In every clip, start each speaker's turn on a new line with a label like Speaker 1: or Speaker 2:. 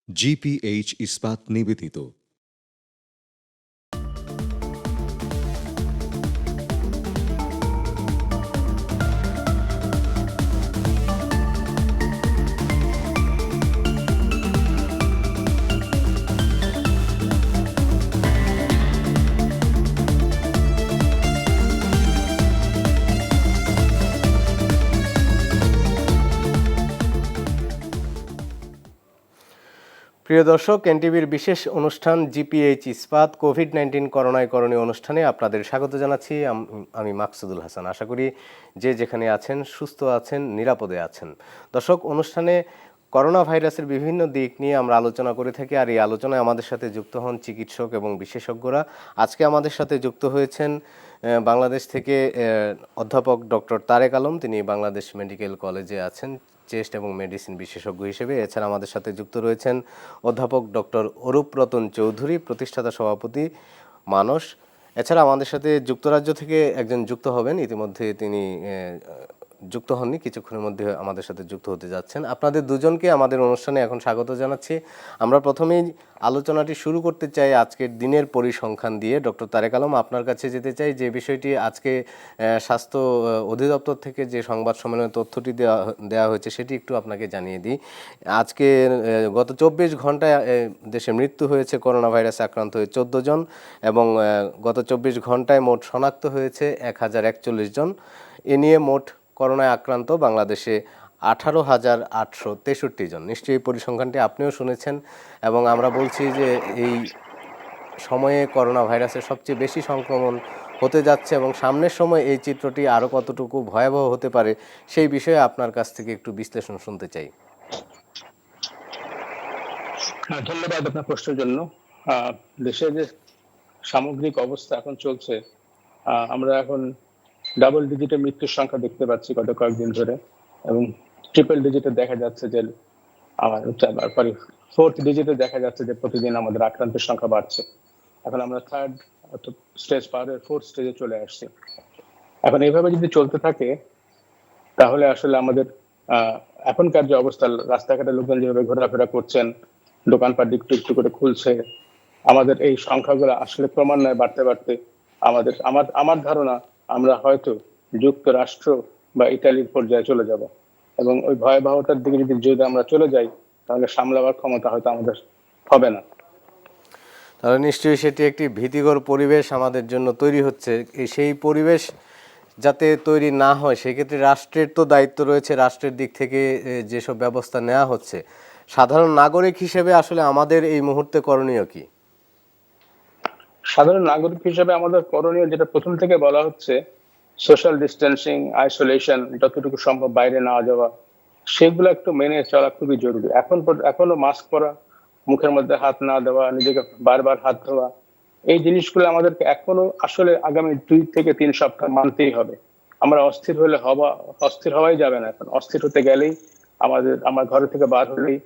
Speaker 1: GPH ইস্পাত নিবেদিত।
Speaker 2: প্রিয় দর্শক, এনটিভির বিশেষ অনুষ্ঠান জিপিএইচ ইস্পাত কোভিড-19 করোনায় করণীয় অনুষ্ঠানে আপনাদের স্বাগত জানাচ্ছি। আমি মাকসুদুল হাসান। আশা করি যে যেখানে আছেন সুস্থ আছেন, নিরাপদে আছেন। দর্শক, অনুষ্ঠানে করোনা ভাইরাসের বিভিন্ন দিক নিয়ে আমরা আলোচনা করে থাকি, আর এই আলোচনায় আমাদের সাথে যুক্ত হন চিকিৎসক এবং বিশেষজ্ঞরা। আজকে আমাদের সাথে যুক্ত হয়েছেন বাংলাদেশ থেকে অধ্যাপক ডক্টর তারেক আলম। তিনি বাংলাদেশ মেডিকেল কলেজে আছেন চেস্ট এবং মেডিসিন বিশেষজ্ঞ হিসেবে। এছাড়া আমাদের সাথে যুক্ত রয়েছেন অধ্যাপক ডক্টর অরূপ রতন চৌধুরী, প্রতিষ্ঠাতা সভাপতি মানস। এছাড়া আমাদের সাথে যুক্তরাজ্য থেকে একজন যুক্ত হবেন, ইতিমধ্যে তিনি যুক্ত হননি, কিছুক্ষণের মধ্যে আমাদের সাথে যুক্ত হতে যাচ্ছেন। আপনাদের দুজনকে আমাদের অনুষ্ঠানে এখন স্বাগত জানাচ্ছি। আমরা প্রথমেই আলোচনাটি শুরু করতে চাই আজকের দিনের পরিসংখ্যান দিয়ে। ডক্টর তারেক আলম, আপনার কাছে যেতে চাই যে বিষয়টি আজকে স্বাস্থ্য অধিদপ্তর থেকে যে সংবাদ সম্মেলনে তথ্যটি দেওয়া হয়েছে সেটি একটু আপনাকে জানিয়ে দিই। আজকে গত 24 ঘন্টায় দেশে মৃত্যু হয়েছে করোনা ভাইরাসে আক্রান্ত হয়ে 14 জন, এবং গত 24 ঘন্টায় মোট শনাক্ত হয়েছে 1041 জন। এ নিয়ে মোট করোনায় আক্রান্ত বাংলাদেশে 18,863 জন। নিশ্চয়ই এই পরিসংখ্যানটি আপনিও শুনেছেন, এবং আমরা বলছি যে এই সময়ে করোনা ভাইরাসের সবচেয়ে বেশি সংক্রমণ হতে যাচ্ছে, এবং সামনের সময় এই চিত্রটি আরও কতটুকু ভয়াবহ হতে পারে সেই বিষয়ে আপনার কাছ থেকে একটু বিশ্লেষণ শুনতে চাই।
Speaker 3: ধন্যবাদ আপনার প্রশ্নের জন্য। দেশের যে সামগ্রিক অবস্থা এখন চলছে, আমরা এখন ডাবল ডিজিটের মৃত্যুর সংখ্যা দেখতে পাচ্ছি গত কয়েকদিন ধরে, এবং ট্রিপল ডিজিটে দেখা যাচ্ছে যে ফোর্থ ডিজিটে দেখা যাচ্ছে যে প্রতিদিন আমাদের আক্রান্তের সংখ্যা বাড়ছে। এখন আমরা থার্ড স্টেজ পার হয়ে ফোর্থ স্টেজে চলে আসছি। এখন এইভাবে যদি চলতে থাকে তাহলে আসলে আমাদের এখনকার যে অবস্থা, রাস্তাঘাটে লোকজন যেভাবে ঘোরাফেরা করছেন, দোকানপাট একটু একটু করে খুলছে, আমাদের এই সংখ্যাগুলো আসলে ক্রমান্বয়ে বাড়তে বাড়তে আমার ধারণা আমরা হয়তো যুক্তরাষ্ট্র বা ইতালির পর্যায়ে চলে যাব, এবং ওই ভয়াবহতার দিকে যদি আমরা চলে যাই তাহলে সামলাবার ক্ষমতা হয়তো আমাদের হবে না।
Speaker 2: তাহলে নিশ্চয়ই সেটি একটি ভীতিকর পরিবেশ আমাদের জন্য তৈরি হচ্ছে। সেই পরিবেশ যাতে তৈরি না হয় সেক্ষেত্রে রাষ্ট্রের তো দায়িত্ব রয়েছে। রাষ্ট্রের দিক থেকে যেসব ব্যবস্থা নেওয়া হচ্ছে, সাধারণ নাগরিক হিসেবে আসলে আমাদের এই মুহূর্তে করণীয় কি?
Speaker 3: সাধারণ নাগরিক হিসেবে আমাদের করণীয়, যেটা প্রথম থেকে বলা হচ্ছে, সোশ্যাল ডিস্টেন্সিং, আইসোলেশন, যতটুকু সম্ভব বাইরে না যাওয়া, সেগুলো একটু মেনে চলা খুবই জরুরি। এখনো মাস্ক পরা, মুখের মধ্যে হাত না দেওয়া, নিজেকে বারবার হাত ধোয়া, এই জিনিসগুলো আমাদেরকে এখনো আসলে আগামী 2 থেকে 3 সপ্তাহ মানতেই হবে। আমরা অস্থির হওয়াই যাবে না। এখন অস্থির হতে গেলেই আমার ঘরে থেকে বার হলেই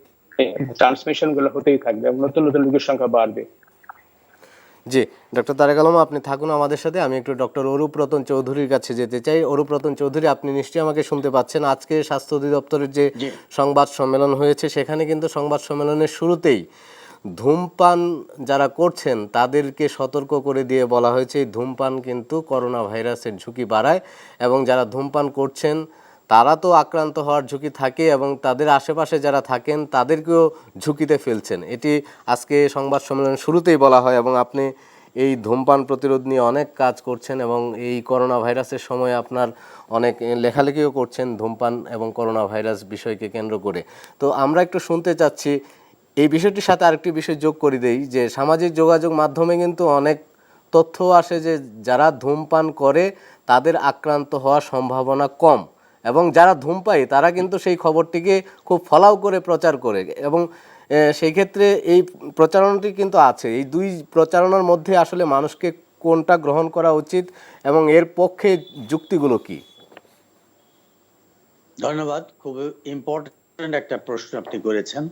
Speaker 3: ট্রান্সমিশন গুলো হতেই থাকবে, নতুন নতুন রোগীর সংখ্যা বাড়বে।
Speaker 2: জি, ডক্টর তারেক আলম, আপনি থাকুন আমাদের সাথে। আমি একটু ডক্টর অরূপ রতন চৌধুরীর কাছে যেতে চাই। অরূপ রতন চৌধুরী, আপনি নিশ্চয়ই আমাকে শুনতে পাচ্ছেন। আজকে স্বাস্থ্য অধিদপ্তরের যে সংবাদ সম্মেলন হয়েছে, সেখানে কিন্তু সংবাদ সম্মেলনের শুরুতেই ধূমপান যারা করছেন তাদেরকে সতর্ক করে দিয়ে বলা হয়েছে ধূমপান কিন্তু করোনা ভাইরাসের ঝুঁকি বাড়ায়, এবং যারা ধূমপান করছেন তারা তো আক্রান্ত হওয়ার ঝুঁকি থাকে, এবং তাদের আশেপাশে যারা থাকেন তাদেরকেও ঝুঁকিতে ফেলছেন। এটি আজকে সংবাদ সম্মেলনের শুরুতেই বলা হয়, এবং আপনি এই ধূমপান প্রতিরোধ নিয়ে অনেক কাজ করছেন, এবং এই করোনা ভাইরাসের সময় আপনার অনেক লেখালেখিও করছেন ধূমপান এবং করোনা ভাইরাস বিষয়কে কেন্দ্র করে। তো আমরা একটু শুনতে চাচ্ছি এই বিষয়টির সাথে আরেকটি বিষয় যোগ করে দেই, যে সামাজিক যোগাযোগ মাধ্যমে কিন্তু অনেক তথ্য আসে যে যারা ধূমপান করে তাদের আক্রান্ত হওয়ার সম্ভাবনা কম, এবং যারা ধূমপায়ী তারা কিন্তু সেই খবরটিকে খুব ফলাও করে প্রচার করে, এবং সেই ক্ষেত্রে এই প্রচারণাটি কিন্তু আছে। এই দুই প্রচারণার মধ্যে আসলে মানুষকে কোনটা গ্রহণ করা উচিত, এবং এর পক্ষে যুক্তিগুলো কি?
Speaker 4: ধন্যবাদ। খুব ইম্পর্টেন্ট একটা প্রশ্ন আপনি করেছেন।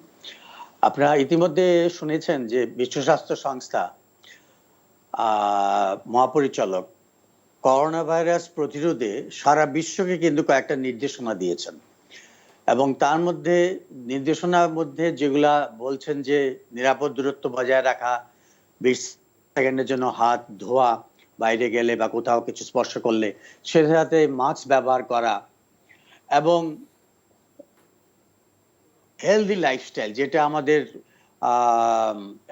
Speaker 4: আপনারা ইতিমধ্যে শুনেছেন যে বিশ্ব স্বাস্থ্য সংস্থা মহাপরিচালক করোনা ভাইরাস প্রতিরোধে সারা বিশ্বকে কিন্তু কয়েকটা নির্দেশনা দিয়েছেন। এবং তার মধ্যে নির্দেশনার মধ্যে যেগুলা বলছেন যে নিরাপদ দূরত্ব বজায় রাখা, 20 সেকেন্ডের জন্য হাত ধোয়া, বাইরে গেলে বা কোথাও কিছু স্পর্শ করলে সেটাতে মাস্ক ব্যবহার করা, এবং হেলদি লাইফস্টাইল, যেটা আমাদের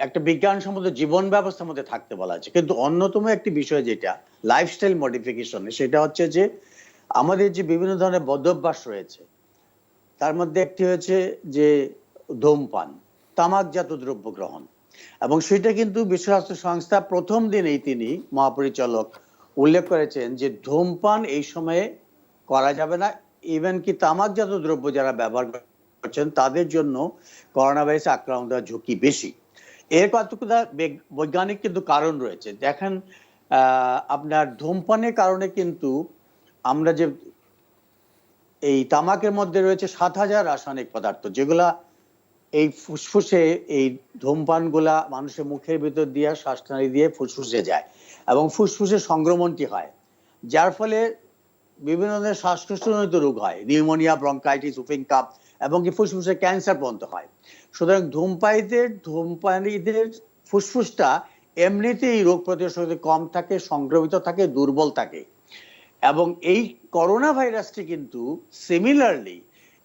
Speaker 4: একটা বিজ্ঞানসম্মত জীবন ব্যবস্থার মধ্যে থাকতে বলা আছে। কিন্তু অন্যতম একটি বিষয় যেটা লাইফস্টাইল মডিফিকেশন, সেটা হচ্ছে যে আমাদের যে বিভিন্ন ধরনের বদভ্যাস রয়েছে, তার মধ্যে একটি হচ্ছে যে ধূমপান, তামাকজাত দ্রব্য গ্রহণ। এবং সেটা কিন্তু বিশ্ব স্বাস্থ্য সংস্থা প্রথম দিনেই তিনি মহাপরিচালক উল্লেখ করেছেন যে ধূমপান এই সময়ে করা যাবে না। ইভেন কি তামাকজাত দ্রব্য যারা ব্যবহার করছেন তাদের জন্য করোনা ভাইরাসে আক্রান্ত হওয়ার ঝুঁকি বেশি। এর কতগুলো বৈজ্ঞানিক কিন্তু কারণ রয়েছে। দেখেন, আপনার ধূমপানের কারণে কিন্তু আমরা যে এই তামাকের মধ্যে রয়েছে 7,000 রাসায়নিক পদার্থ, যেগুলা এই ফুসফুসে, এই ধূমপান গুলা মানুষের মুখের ভিতর দিয়ে শ্বাসনালী দিয়ে ফুসফুসে যায় এবং ফুসফুসে সংক্রমণটি হয়, যার ফলে বিভিন্ন ধরনের শ্বাসকষ্টজনিত রোগ হয়, নিউমোনিয়া, ব্রঙ্কাইটিস, উফিং কাপ, এবং কি ফুসফুসে ক্যান্সার পর্যন্ত হয়। সুতরাং ধূমপায়ীদের ফুসফুসটা এমনিতেই রোগ প্রতিরোধ শক্তি কম থাকে, সংক্রমিত থাকে, দুর্বল থাকে। এবং এই করোনা ভাইরাসটি কিন্তু সিমিলারলি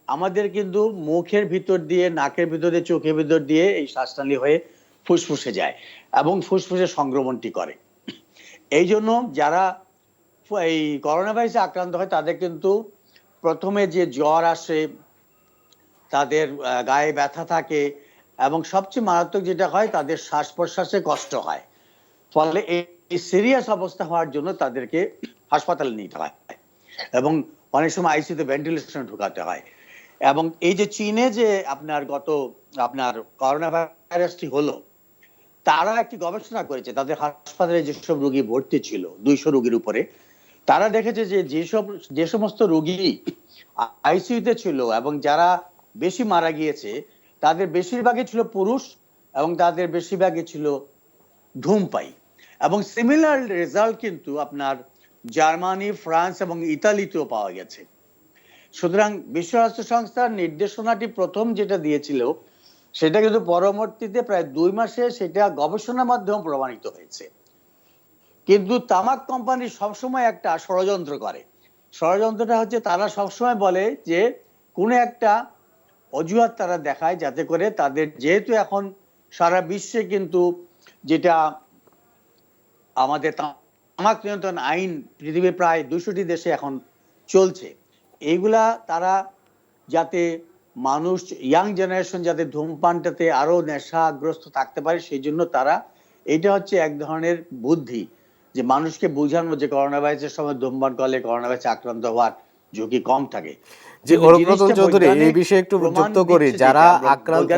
Speaker 4: আমাদের কিন্তু মুখের ভিতর দিয়ে, নাকের ভিতর দিয়ে, চোখের ভিতর দিয়ে এই শ্বাসনালী হয়ে ফুসফুসে যায় এবং ফুসফুসে সংক্রমণটি করে। এই জন্য যারা এই করোনা ভাইরাসে আক্রান্ত হয় তাদের কিন্তু প্রথমে যে জ্বর আসে, তাদের গায়ে ব্যথা থাকে, এবং সবচেয়ে মারাত্মক যেটা হয় তাদের শ্বাস প্রশ্বাসে কষ্ট হয়। ফলে এই সিরিয়াস অবস্থা হওয়ার জন্য তাদেরকে হাসপাতালে নিতে হয় এবং অনেক সময় আইসিইউতে ভেন্টিলেশনে ঢোকাতে হয়। এবং এই যে চীনে যে আপনার করোনা ভাইরাসটি হলো, তারা একটি গবেষণা করেছে, তাদের হাসপাতালে যেসব রোগী ভর্তি ছিল 200 রোগীর উপরে, তারা দেখেছে যে যে সমস্ত রোগী আইসিইউতে ছিল এবং যারা বেশি মারা গিয়েছে তাদের বেশিরভাগই ছিল পুরুষ এবং তাদের বেশিরভাগই ছিল ধূমপায়ী। এবং সিমিলার রেজাল্ট কিন্তু আপনার জার্মানি, ফ্রান্স এবং ইতালিতেও পাওয়া গেছে। সুতরাং বিশ্ব স্বাস্থ্য সংস্থার নির্দেশনাটি প্রথম যেটা দিয়েছিল সেটা কিন্তু পরবর্তীতে প্রায় 2 মাসে সেটা গবেষণার মাধ্যমে প্রমাণিত হয়েছে। কিন্তু তামাক কোম্পানি সবসময় একটা ষড়যন্ত্র করে। ষড়যন্ত্রটা হচ্ছে তারা সবসময় বলে যে কোনো একটা অজুহাত তারা দেখায় যাতে করে তাদের, যেহেতু এখন সারা বিশ্বে কিন্তু যেটা আমাদের তামাক নিয়ন্ত্রণ আইন পৃথিবীর প্রায় 200টি দেশে এখন চলছে, এইগুলা তারা যাতে মানুষ, ইয়াং জেনারেশন যাতে ধূমপানটাতে আরো নেশাগ্রস্ত থাকতে পারে, সেই জন্য তারা, এটা হচ্ছে এক ধরনের বুদ্ধি যে মানুষকে বোঝানো যে করোনা ভাইরাসের সময় ধূমপান করলে করোনা ভাইরাসে আক্রান্ত হওয়ার ঝুঁকি কম থাকে।
Speaker 2: যে অরুপ্রতন চৌধুরী, এই বিষয়ে একটু যুক্ত করি, যারা আক্রান্ত,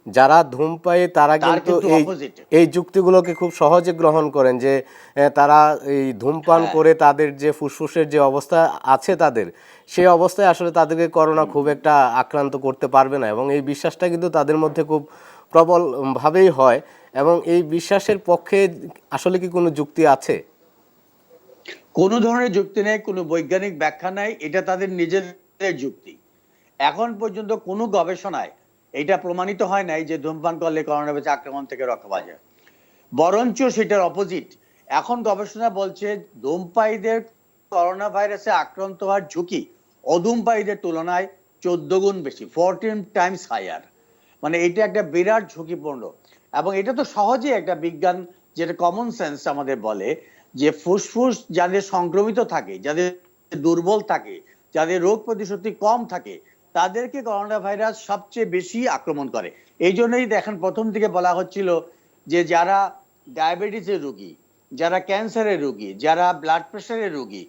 Speaker 2: যারা ধূমপায়ী তারা কিন্তু এই যুক্তিগুলোকে খুব সহজে গ্রহণ করেন যে তারা এই ধূমপান করে তাদের যে ফুসফুসের যে অবস্থা আছে তাদের, সেই অবস্থায় আসলে তাদেরকে করোনা খুব একটা আক্রান্ত করতে পারবে না, এবং এই বিশ্বাসটা কিন্তু তাদের মধ্যে খুব প্রবলভাবেই হয়। এবং এই বিশ্বাসের পক্ষে আসলে কি কোনো যুক্তি আছে?
Speaker 4: কোনো ধরনের যুক্তি নেই, কোনো বৈজ্ঞানিক ব্যাখ্যা নাই, এটা তাদের নিজেদের যুক্তি। এখন পর্যন্ত কোনো গবেষণায় এটা প্রমাণিত হয় নাই যে ধূমপান করলে করোনা ভাইরাস আক্রমণ থেকে রক্ষা পাওয়া যায়। বরঞ্চ সেটার অপোজিট, এখন গবেষণা বলছে ধূমপায়ীদের করোনা ভাইরাসে আক্রান্ত হওয়ার ঝুঁকি অধূমপায়ীদের তুলনায় 14 গুণ বেশি, 14 টাইমস হায়ার। মানে এটা একটা বিরাট ঝুঁকিপূর্ণ। এবং এটা তো সহজেই একটা বিজ্ঞান, যেটা কমন সেন্স আমাদের বলে যে ফুসফুস যাদের সংক্রমিত থাকে, যাদের দুর্বল থাকে, যাদের রোগ প্রতিরোধ কম থাকে, তাদেরকে করোনা ভাইরাস সবচেয়ে বেশি আক্রমণ করে। এই জন্যই দেখেন প্রথম থেকে বলা হচ্ছিল যে যারা ডায়াবেটিসের রোগী, যারা ক্যান্সারের রোগী, যারা ব্লাড প্রেশারের রোগী,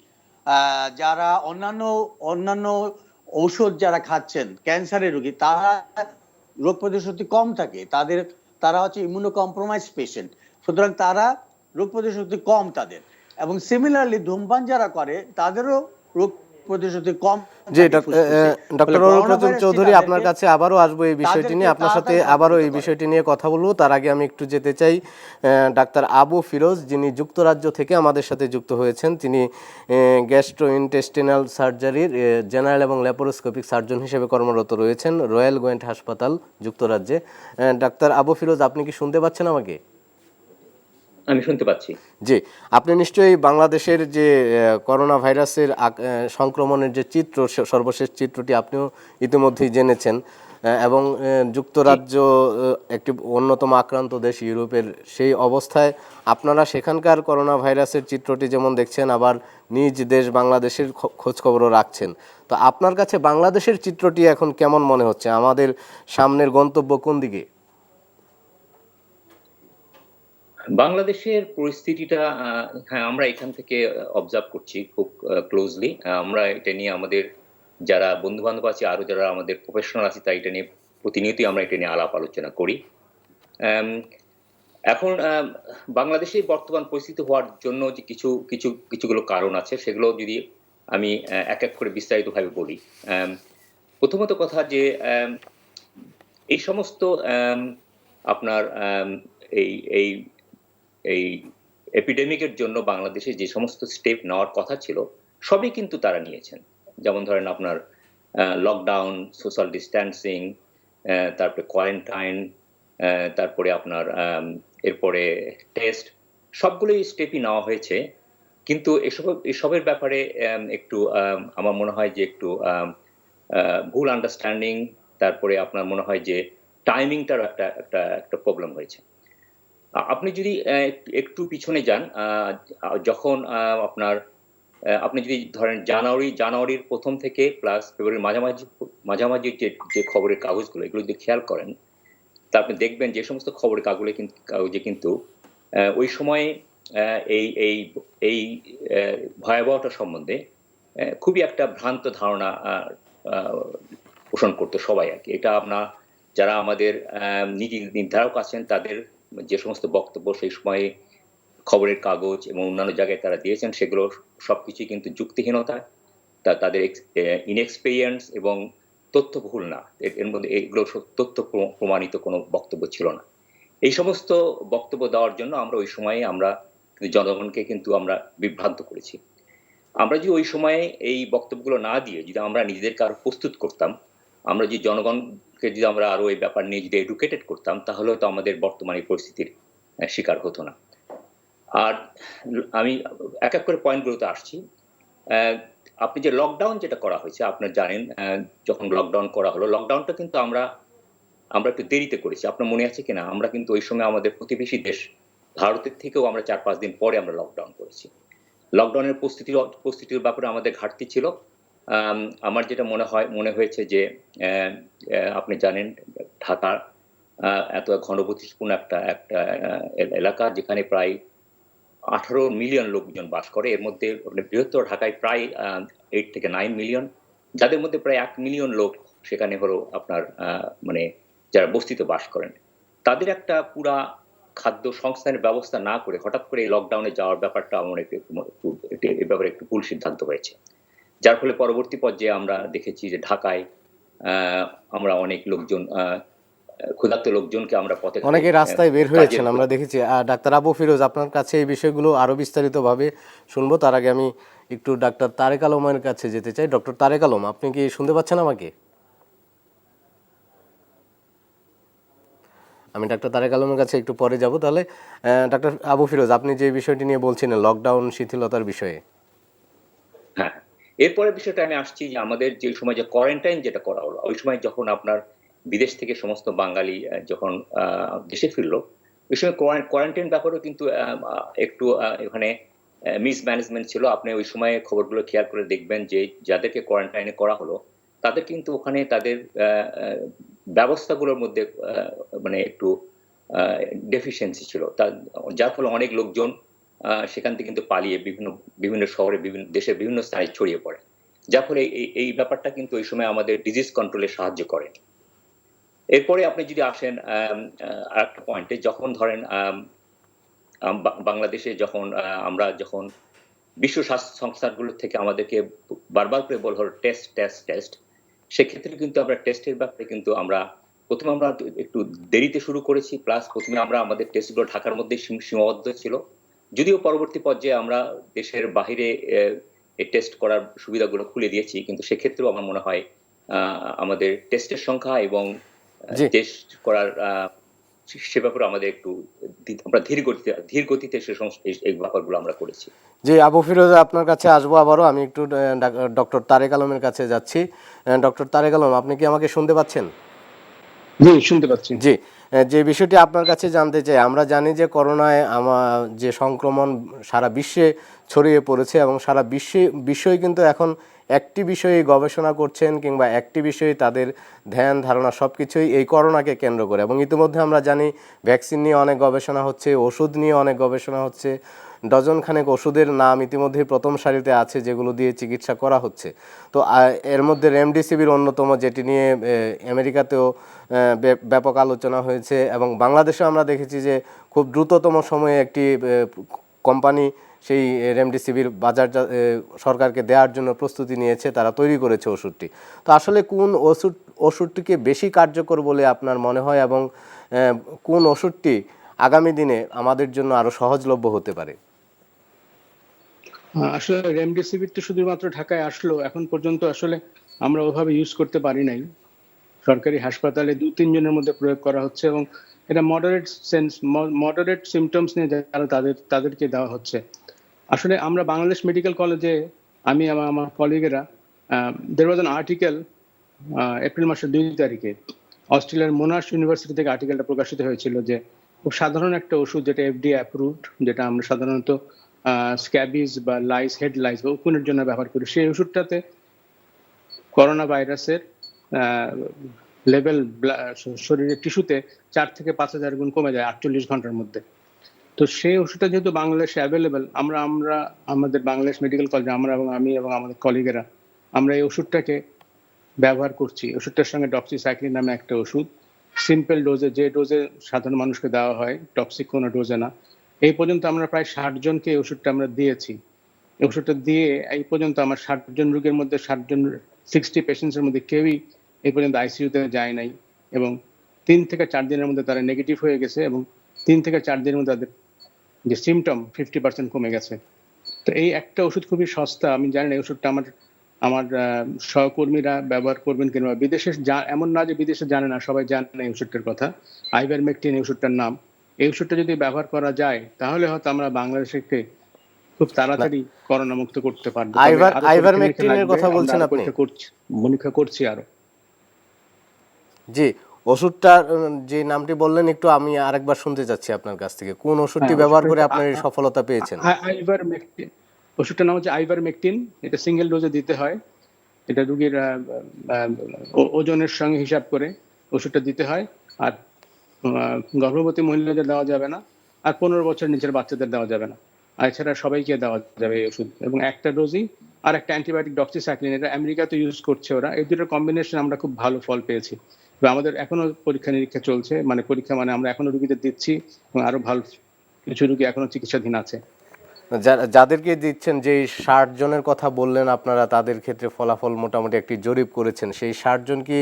Speaker 4: যারা অন্যান্য ঔষধ যারা খাচ্ছেন ক্যান্সারের রোগী, তারা রোগ প্রতিরোধ কম থাকে, তারা হচ্ছে ইমিউনো কম্প্রোমাইজ পেশেন্ট। সুতরাং তারা রোগ প্রতিরোধ কম তাদের। এবং সিমিলারলি ধূমপান যারা করে তাদেরও রোগ প্রতিশোধে কম
Speaker 2: জি
Speaker 4: থাকে ফুসফুসে।
Speaker 2: ডক্টর
Speaker 4: ফলে করোনা
Speaker 2: অরুপ্রতুল
Speaker 4: ভাইরাসটি
Speaker 2: চৌধুরী, আপনার
Speaker 4: তাদেরকে
Speaker 2: কাছে আবারও আসবো এই বিষয়টি নিয়ে, আপনার সাথে
Speaker 4: তাড়াতাড়ি
Speaker 2: আবারও
Speaker 4: সংক্রমিত
Speaker 2: এই
Speaker 4: করে।
Speaker 2: বিষয়টি নিয়ে কথা বলবো। তার আগে আমি একটু যেতে চাই ডাক্তার আবু ফিরোজ, যিনি যুক্তরাজ্য থেকে আমাদের সাথে যুক্ত হয়েছেন। তিনি গ্যাস্ট্রো ইন্টেস্টিনাল সার্জারির জেনারেল এবং ল্যাপারোস্কোপিক সার্জন হিসেবে কর্মরত রয়েছেন রয়্যাল গোয়েন্ট হাসপাতাল, যুক্তরাজ্যে। ডাক্তার আবু ফিরোজ, আপনি কি শুনতে পাচ্ছেন আমাকে?
Speaker 5: আমি শুনতে পাচ্ছি।
Speaker 2: জি, আপনি নিশ্চয়ই বাংলাদেশের যে করোনা ভাইরাসের সংক্রমণের যে চিত্র, সর্বশেষ চিত্রটি আপনিও ইতিমধ্যেই জেনেছেন, এবং যুক্তরাজ্য একটি অন্যতম আক্রান্ত দেশ ইউরোপের। সেই অবস্থায় আপনারা সেখানকার করোনা ভাইরাসের চিত্রটি যেমন দেখছেন, আবার নিজ দেশ বাংলাদেশের খোঁজখবরও রাখছেন। তো আপনার কাছে বাংলাদেশের চিত্রটি এখন কেমন মনে হচ্ছে? আমাদের সামনের গন্তব্য কোন দিকে?
Speaker 5: বাংলাদেশের পরিস্থিতিটা হ্যাঁ, আমরা এখান থেকে অবজার্ভ করছি খুব ক্লোজলি। আমরা এটা নিয়ে আমাদের যারা বন্ধু বান্ধব আছে, আরো যারা আমাদের প্রফেশনাল আছে, তাই এটা নিয়ে প্রতিনিয়তই আমরা এটা নিয়ে আলাপ আলোচনা করি। আম, এখন বাংলাদেশের বর্তমান পরিস্থিতি হওয়ার জন্য যে কিছুগুলো কারণ আছে, সেগুলো যদি আমি এক এক করে বিস্তারিতভাবে বলি। প্রথমত কথা যে এই সমস্ত আপনার এই এই এই এপিডেমিকের জন্য বাংলাদেশে যে সমস্ত স্টেপ নেওয়ার কথা ছিল, সবই কিন্তু তারা নিয়েছেন। যেমন ধরেন আপনার লকডাউন, সোশ্যাল ডিস্ট্যান্সিং, তারপরে কোয়ারেন্টাইন, তারপরে আপনার এরপরে টেস্ট, সবগুলোই স্টেপই নেওয়া হয়েছে। কিন্তু এসবের ব্যাপারে একটু আমার মনে হয় যে একটু ভুল আন্ডারস্ট্যান্ডিং, তারপরে আপনার মনে হয় যে টাইমিংটার একটা প্রবলেম হয়েছে। আপনি যদি একটু পিছনে যান, যখন আপনার আপনি যদি ধরেন জানুয়ারির প্রথম থেকে প্লাস ফেব্রুয়ারির মাঝামাঝি যে খবরের কাগজগুলো, এগুলো যদি খেয়াল করেন, তা আপনি দেখবেন যে সমস্ত খবরের কাগজে কিন্তু ওই সময়ে এই এই এই ভয়াবহতা সম্বন্ধে খুবই একটা ভ্রান্ত ধারণা পোষণ করতো সবাই আর কি। এটা যারা আমাদের নীতি নির্ধারক আছেন, তাদের যে সমস্ত বক্তব্য সেই সময়ে খবরের কাগজ এবং অন্যান্য জায়গায় তারা দিয়েছেন, সেগুলো সবকিছুই কিন্তু যুক্তিহীনতা, তাদের ইনএক্সপেরিয়েন্স এবং তথ্য ভুল না। এর মধ্যে এগুলো তথ্য প্রমাণিত কোনো বক্তব্য ছিল না। এই সমস্ত বক্তব্য দেওয়ার জন্য আমরা ওই সময়ে জনগণকে কিন্তু আমরা বিভ্রান্ত করেছি। আমরা যদি ওই সময়ে এই বক্তব্যগুলো না দিয়ে যদি আমরা নিজেদেরকে আরো প্রস্তুত করতাম, আমরা যদি জনগণকে যদি আমরা আরো এই ব্যাপার নিয়ে যদি এডুকেটেড করতাম, তাহলে তো আমাদের বর্তমানে পরিস্থিতির শিকার হতো না। আর আমি এক এক করে পয়েন্টগুলোতে আসছি। আপনি যে লকডাউন যেটা করা হয়েছে, আপনারা জানেন যখন লকডাউন করা হলো, লকডাউনটা কিন্তু আমরা একটু দেরিতে করেছি। আপনার মনে আছে কিনা, আমরা কিন্তু ওই সময় আমাদের প্রতিবেশী দেশ ভারতের থেকেও আমরা 4-5 দিন পরে আমরা লকডাউন করেছি। লকডাউনের প্রস্তুতির ব্যাপারে আমাদের ঘাটতি ছিল। আমার যেটা মনে হয়েছে যে আপনি জানেন ঢাকা এত ঘনবসতিপূর্ণ একটা এলাকা, যেখানে প্রায় 18 মিলিয়ন লোকজন বাস করে। এর মধ্যে বৃহত্তর ঢাকায় প্রায় 8 থেকে 9 মিলিয়ন, যাদের মধ্যে প্রায় 1 মিলিয়ন লোক সেখানে হলো আপনার মানে যারা বস্তিতে বাস করেন। তাদের একটা পুরা খাদ্য সংস্থানের ব্যবস্থা না করে হঠাৎ করে এই লকডাউনে যাওয়ার ব্যাপারটা আমার এই ব্যাপারে একটু ভুল সিদ্ধান্ত হয়েছে, যার ফলে পরবর্তী পর্যায়ে আমরা দেখেছি যে ঢাকায় আমরা অনেক লোকজন ক্ষুধার্ত লোকজনকে আমরা পথে
Speaker 2: অনেকে রাস্তায় বের হয়েছেন আমরা দেখেছি। ডাক্তার আবু ফিরোজ, আপনার কাছে এই বিষয়গুলো আরো বিস্তারিতভাবে শুনবো। তার আগে আমি একটু ডাক্তার তারেক আলমের কাছে যেতে চাই। ডক্টর তারেক আলম, আপনি কি শুনতে পাচ্ছেন আমাকে? আমি ডাক্তার তারেক আলমের কাছে একটু পরে যাব। তাহলে ডাক্তার আবু ফিরোজ, আপনি যে বিষয়টি নিয়ে বলছিলেন লকডাউন শিথিলতার বিষয়ে।
Speaker 5: হ্যাঁ, এরপরের বিষয়টা আমি আসছি যে আমাদের যে সময় যে কোয়ারেন্টাইন যেটা করা হলো, ওই সময় যখন আপনার বিদেশ থেকে সমস্ত বাঙালি যখন দেশে ফিরলো, ওই সময় কোয়ারেন্টাইন ব্যাপারেও কিন্তু একটু এখানে মিসম্যানেজমেন্ট ছিল। আপনি ওই সময় খবরগুলো খেয়াল করে দেখবেন যে যাদেরকে কোয়ারেন্টাইনে করা হলো, তাদের কিন্তু ওখানে তাদের ব্যবস্থাগুলোর মধ্যে মানে একটু ডেফিসিয়েন্সি ছিল, যার ফলে অনেক লোকজন সেখান থেকে কিন্তু পালিয়ে বিভিন্ন শহরে, বিভিন্ন দেশের বিভিন্ন স্থানে ছড়িয়ে পড়ে, যার ফলে এই ব্যাপারটা কিন্তু ওই সময় আমাদের ডিজিজ কন্ট্রোলে সাহায্য করে। এরপরে আপনি যদি আসেন আরেকটা পয়েন্টে, যখন ধরেন বাংলাদেশে যখন আমরা বিশ্ব স্বাস্থ্য সংস্থাগুলো থেকে আমাদেরকে বারবার করে বলা হলো টেস্ট টেস্ট টেস্ট। সেক্ষেত্রে কিন্তু আমরা টেস্টের ব্যাপারে কিন্তু প্রথমে আমরা একটু দেরিতে শুরু করেছি, প্লাস প্রথমে আমাদের টেস্টগুলো ঢাকার মধ্যে সীমাবদ্ধ ছিল। যদিও পরবর্তী পর্যায়ে আমরা দেশের বাহিরে এই টেস্ট করার সুবিধাগুলো খুলে দিয়েছি, কিন্তু সেক্ষেত্রেও আমার মনে হয় আমাদের টেস্টের সংখ্যা এবং টেস্ট করার সে ব্যাপারে আমাদের একটু আমরা ধীর গতিতে এই ব্যাপারগুলো আমরা করেছি।
Speaker 2: জি, আবু ফিরোজ, আপনার কাছে আসবো আবারও। আমি একটু ডক্টর তারেক আলমের কাছে যাচ্ছি। ডক্টর তারেক আলম, আপনি কি আমাকে শুনতে পাচ্ছেন?
Speaker 3: জি, শুনতে পাচ্ছি।
Speaker 2: জি, যে বিষয়টি আপনার কাছে জানতে চাই, আমরা জানি যে করোনায় যে সংক্রমণ সারা বিশ্বে ছড়িয়ে পড়েছে এবং সারা বিশ্বই কিন্তু এখন একটি বিষয়ে গবেষণা করছেন, কিংবা একটি বিষয়ে তাদের ধ্যান ধারণা সব কিছুই এই করোনাকে কেন্দ্র করে। এবং ইতিমধ্যে আমরা জানি ভ্যাকসিন নিয়ে অনেক গবেষণা হচ্ছে, ওষুধ নিয়ে অনেক গবেষণা হচ্ছে, ডজনখানেক ওষুধের নাম ইতিমধ্যেই প্রথম সারিতে আছে যেগুলো দিয়ে চিকিৎসা করা হচ্ছে। তো এর মধ্যে রেমডেসিভির অন্যতম, যেটি নিয়ে আমেরিকাতেও ব্যাপক আলোচনা হয়েছে, এবং বাংলাদেশে আমরা দেখেছি যে খুব দ্রুততম সময়ে একটি কোম্পানি সেই রেমডেসিভির বাজার সরকারকে দেওয়ার জন্য প্রস্তুতি নিয়েছে, তারা তৈরি করেছে ওষুধটি। তো আসলে কোন ওষুধটিকে বেশি কার্যকর বলে আপনার মনে হয়, এবং কোন ওষুধটি আগামী দিনে আমাদের জন্য আরো সহজলভ্য হতে পারে?
Speaker 3: আসলে রেমডেসিভির তো শুধুমাত্র ঢাকায় আসলো, এখন পর্যন্ত আসলে আমরা ওভাবে ইউজ করতে পারি নাই। সরকারি হাসপাতালে 2-3 জনের মধ্যে প্রয়োগ করা হচ্ছে, এবং এটা মডারেট সিমটমস নিয়ে যারা তাদেরকে দেওয়া হচ্ছে। আসলে আমরা বাংলাদেশ মেডিকেল কলেজে, আমি আমার কলিগেরা, দের ওয়াজ অ্যান আর্টিকেল এপ্রিল মাসের 2 তারিখে অস্ট্রেলিয়ার মোনাশ ইউনিভার্সিটি থেকে আর্টিকেলটা প্রকাশিত হয়েছিল যে খুব সাধারণ একটা ওষুধ, যেটা এফডিএ অ্যাপ্রুভড, যেটা আমরা সাধারণত স্ক্যাবিজ বা হেড লাইস বা উকুনের জন্য ব্যবহার করি, সেই ওষুধটাতে করোনা ভাইরাসের লেভেল শরীরের টিস্যুতে 4 থেকে 5,000 গুণ কমে যায় 48 ঘন্টার মধ্যে। তো সেই ওষুধটা যেহেতু বাংলাদেশে অ্যাভেলেবেল, আমরা আমাদের বাংলাদেশ মেডিকেল কলেজে আমি এবং আমাদের কলিগেরা আমরা এই ওষুধটাকে ব্যবহার করছি। ওষুধটার সঙ্গে ডক্সিসাইক্লিন নামে একটা ওষুধ, সিম্পল ডোজে, যে ডোজে সাধারণ মানুষকে দেওয়া হয়, টক্সিক কোনো ডোজে না। এই পর্যন্ত আমরা প্রায় 60 জনকে এই ওষুধটা আমরা দিয়েছি। এই ওষুধটা দিয়ে এই পর্যন্ত আমার 60 জন রোগীর মধ্যে 60 পেশেন্টসের মধ্যে কেউই এই পর্যন্ত আইসিইউতে যায় নাই, এবং 3 থেকে 4 দিনের মধ্যে তারা নেগেটিভ হয়ে গেছে, এবং 3 থেকে 4 দিনের মধ্যে তাদের যে সিমটম 50% কমে গেছে। তো এই একটা ওষুধ খুবই সস্তা। আমি জানি না এই ওষুধটা আমার সহকর্মীরা ব্যবহার করবেন কিংবা বিদেশে, এমন না যে বিদেশে জানে না, সবাই জানে এই ওষুধটার কথা। আইভারমেকটিন এই ওষুধটার নাম। এই ওষুধটা যদি ব্যবহার করা যায় তাহলে হয়তো আমরা বাংলাদেশকে খুব তাড়াতাড়ি করোনা মুক্ত করতে পারবো।
Speaker 2: আইভারমেকটিনের কথা বলছেন আপনি?
Speaker 3: পরীক্ষা করছি আরো।
Speaker 2: জি, ওষুধটার যে নামটি বললেন একটু আমি আরেকবার শুনতে চাচ্ছি আপনার কাছ থেকে। কোন ওষুধটি ব্যবহার করে আপনার এই সফলতা পেয়েছেন?
Speaker 3: আইভারমেকটিন, ওষুধটার নাম হচ্ছে আইভারমেকটিন। এটা সিঙ্গেল ডোজে দিতে হয়। এটা রোগীর ওজনের সঙ্গে হিসাব করে ওষুধটা দিতে হয়। আর গর্ভবতী মহিলাদের দেওয়া যাবে না, আর 15 বছর নিচের বাচ্চাদের দেওয়া যাবে না। আর এছাড়া সবাইকে দেওয়া যাবে এই ওষুধ, এবং একটা ডোজই। আর একটা অ্যান্টিবায়োটিক ডক্সিসাইক্লিন, এটা আমেরিকাতে ইউজ করছে ওরা। এই দুটোর কম্বিনেশন আমরা খুব ভালো ফল পেয়েছি। আমাদের এখনো পরীক্ষা নিরীক্ষা চলছে, আমরা এখনো রোগীদের দিচ্ছি, এবং আরো ভালো কিছু রোগী এখনো চিকিৎসাধীন আছে।
Speaker 2: যাদেরকে দিচ্ছেন, যে 60 জনের কথা বললেন আপনারা, তাদের ক্ষেত্রে ফলাফল মোটামুটি একটি জরিপ করেছেন, সেই 60 জন কি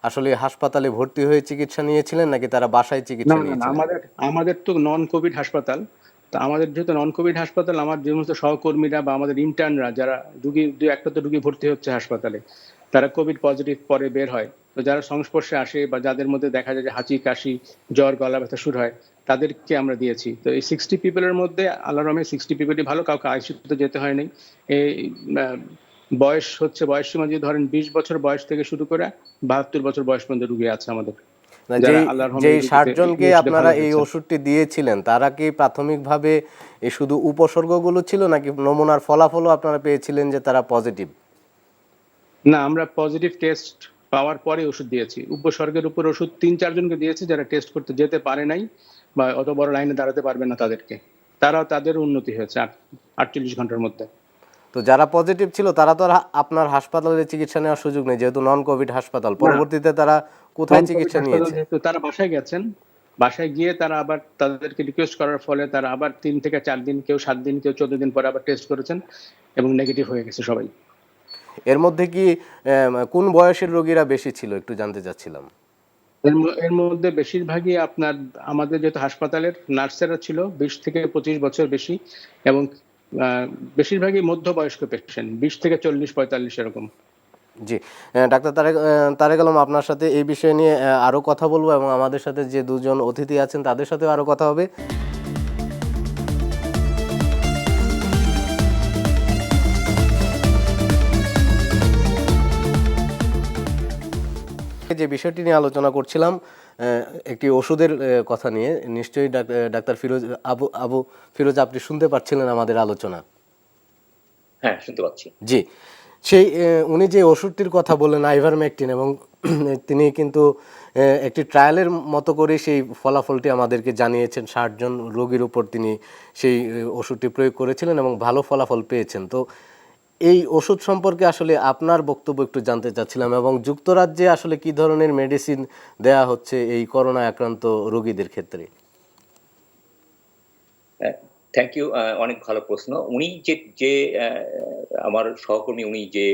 Speaker 2: আসলে হাসপাতালে ভর্তি হয়ে চিকিৎসা নিয়েছিলেন নাকি তারা বাসায় চিকিৎসা নিয়েছিলেন?
Speaker 3: আমাদের তো নন কোভিড হাসপাতাল। তো আমাদের যেহেতু নন কোভিড হাসপাতাল, আমার যে সমস্ত সহকর্মীরা বা আমাদের ইন্টার্নরা, যারা একটা তো রোগী ভর্তি হচ্ছে হাসপাতালে, তারা কোভিড পজিটিভ পরে বের হয়। তো যারা সংস্পর্শে আসে বা যাদের মধ্যে দেখা যায় যে হাঁচি কাশি জ্বর গলা ব্যথা শুরু হয়, তাদেরকে আমরা দিয়েছি। তো এই 60 পিপলের মধ্যে আল্লাহর রহমতে 60 পিপলই ভালো, কাউকে আইসিইউতে যেতে হয়নি। এই বয়স সীমা যদি ধরেন 20 বছর বয়স থেকে শুরু করে 72 বছর বয়স পর্যন্ত রোগী আছে আমাদের।
Speaker 2: যে 60 জনকে আপনারা এই ওষুধটি দিয়েছিলেন, তারা কি প্রাথমিকভাবে এই শুধু উপসর্গগুলো ছিল, নাকি নমুনার ফলাফলও আপনারা পেয়েছিলেন যে তারা পজিটিভ?
Speaker 3: না, আমরা পজিটিভ টেস্ট পাওয়ার পরে ওষুধ দিয়েছি। উপসর্গের উপর ওষুধ 3-4 জনকে দিয়েছি যারা টেস্ট করতে যেতে পারে নাই বা অত বড় লাইনে দাঁড়াতে পারবে না তাদেরকে। তাদের উন্নতি হয়েছে 48 ঘন্টার মধ্যে।
Speaker 2: তো যারা পজিটিভ ছিল তারা তো আপনার হাসপাতালে চিকিৎসা নেওয়ার সুযোগ নেই, যেহেতু নন কোভিড হাসপাতাল। পরবর্তীতে তারা কোথায় চিকিৎসা নিয়েছে?
Speaker 3: তারা বাসায় গেছেন, বাসায় গিয়ে তারা আবার তাদেরকে রিকোয়েস্ট করার ফলে তারা আবার 3 থেকে 4 দিন, কেউ 7 দিন, কেউ 14 দিন পরে আবার টেস্ট করেছেন এবং নেগেটিভ হয়ে গেছে সবাই।
Speaker 2: এর মধ্যে কি কোন বয়সের রোগীরা বেশি ছিল একটু জানতে চাচ্ছিলাম।
Speaker 3: এর মধ্যে বেশিরভাগই আপনার আমাদের যেহেতু হাসপাতালের নার্সেরা ছিল 20 থেকে 25 বছর বেশি, এবং বেশিরভাগই মধ্যবয়স্ক পেশেন্ট, 20 থেকে 40-45 এরকম।
Speaker 2: জি, ডাক্তার তারেক আলম, আপনার সাথে এই বিষয় নিয়ে আরও কথা বলবো এবং আমাদের সাথে যে দুজন অতিথি আছেন তাদের সাথেও আরও কথা হবে। যে বিষয়টি নিয়ে আলোচনা করছিলাম, একটি ওষুধের কথা নিয়ে, নিশ্চয়ই ডাক্তার ফিরোজ আবু ফিরোজ, আপনি শুনতে পাচ্ছিলেন আমাদের আলোচনা?
Speaker 5: হ্যাঁ, শুনতে পাচ্ছি।
Speaker 2: জি, সেই উনি যে ওষুধটির কথা বললেন আইভারমেকটিন, এবং তিনি কিন্তু একটি ট্রায়ালের মতো করে সেই ফলাফলটি আমাদেরকে জানিয়েছেন। 60 জন রোগীর উপর তিনি সেই ওষুধটি প্রয়োগ করেছিলেন এবং ভালো ফলাফল পেয়েছেন। তো এই ওষুধ সম্পর্কে আসলে আপনার বক্তব্য একটু জানতে চাচ্ছিলাম, এবং যুক্তরাজ্যে আসলে কি ধরনের মেডিসিন দেয়া হচ্ছে এই করোনা আক্রান্ত রোগীদের ক্ষেত্রে?
Speaker 5: থ্যাংক ইউ, অনেক ভালো প্রশ্ন। উনি যে যে আমার সহকর্মী, উনি যে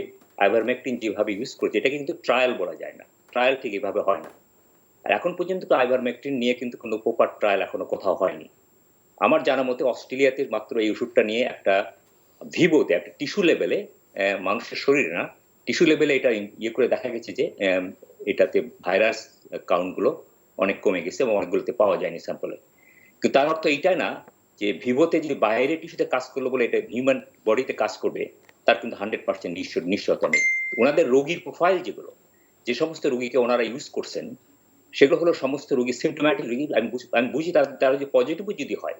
Speaker 5: আইভারমেকটিন যেভাবে ইউজ করেছে, এটা কিন্তু ট্রায়াল বলা যায় না, ট্রায়াল ঠিক এভাবে হয় না। আর এখন পর্যন্ত তো আইভারমেকটিন নিয়ে কিন্তু কোনো প্রপার ট্রায়াল এখনো কোথাও হয়নি। আমার জানা মতে অস্ট্রেলিয়াতে মাত্র এই ওষুধটা নিয়ে একটা ভিভোতে একটা টিস্যু লেভেলে, মানুষের শরীরে না, টিস্যু লেভেলে এটা ইয়ে করে দেখা গেছে যে এটাতে ভাইরাস কাউন্টগুলো অনেক কমে গেছে এবং অনেকগুলোতে পাওয়া যায়নি স্যাম্পলে। কিন্তু তার অর্থ এইটাই না যে ভিভোতে যদি বাইরে টিস্যুতে কাজ করলো বলে এটা হিউম্যান বডিতে কাজ করবে, তার কিন্তু 100% নিশ্চয়তা নেই। ওনাদের রোগীর প্রোফাইল যেগুলো, যে সমস্ত রোগীকে ওনারা ইউজ করছেন, সেগুলো হলো সমস্ত রোগী সিমটোম্যাটিক রোগী। আমি বুঝি তারা যে পজিটিভও যদি হয়,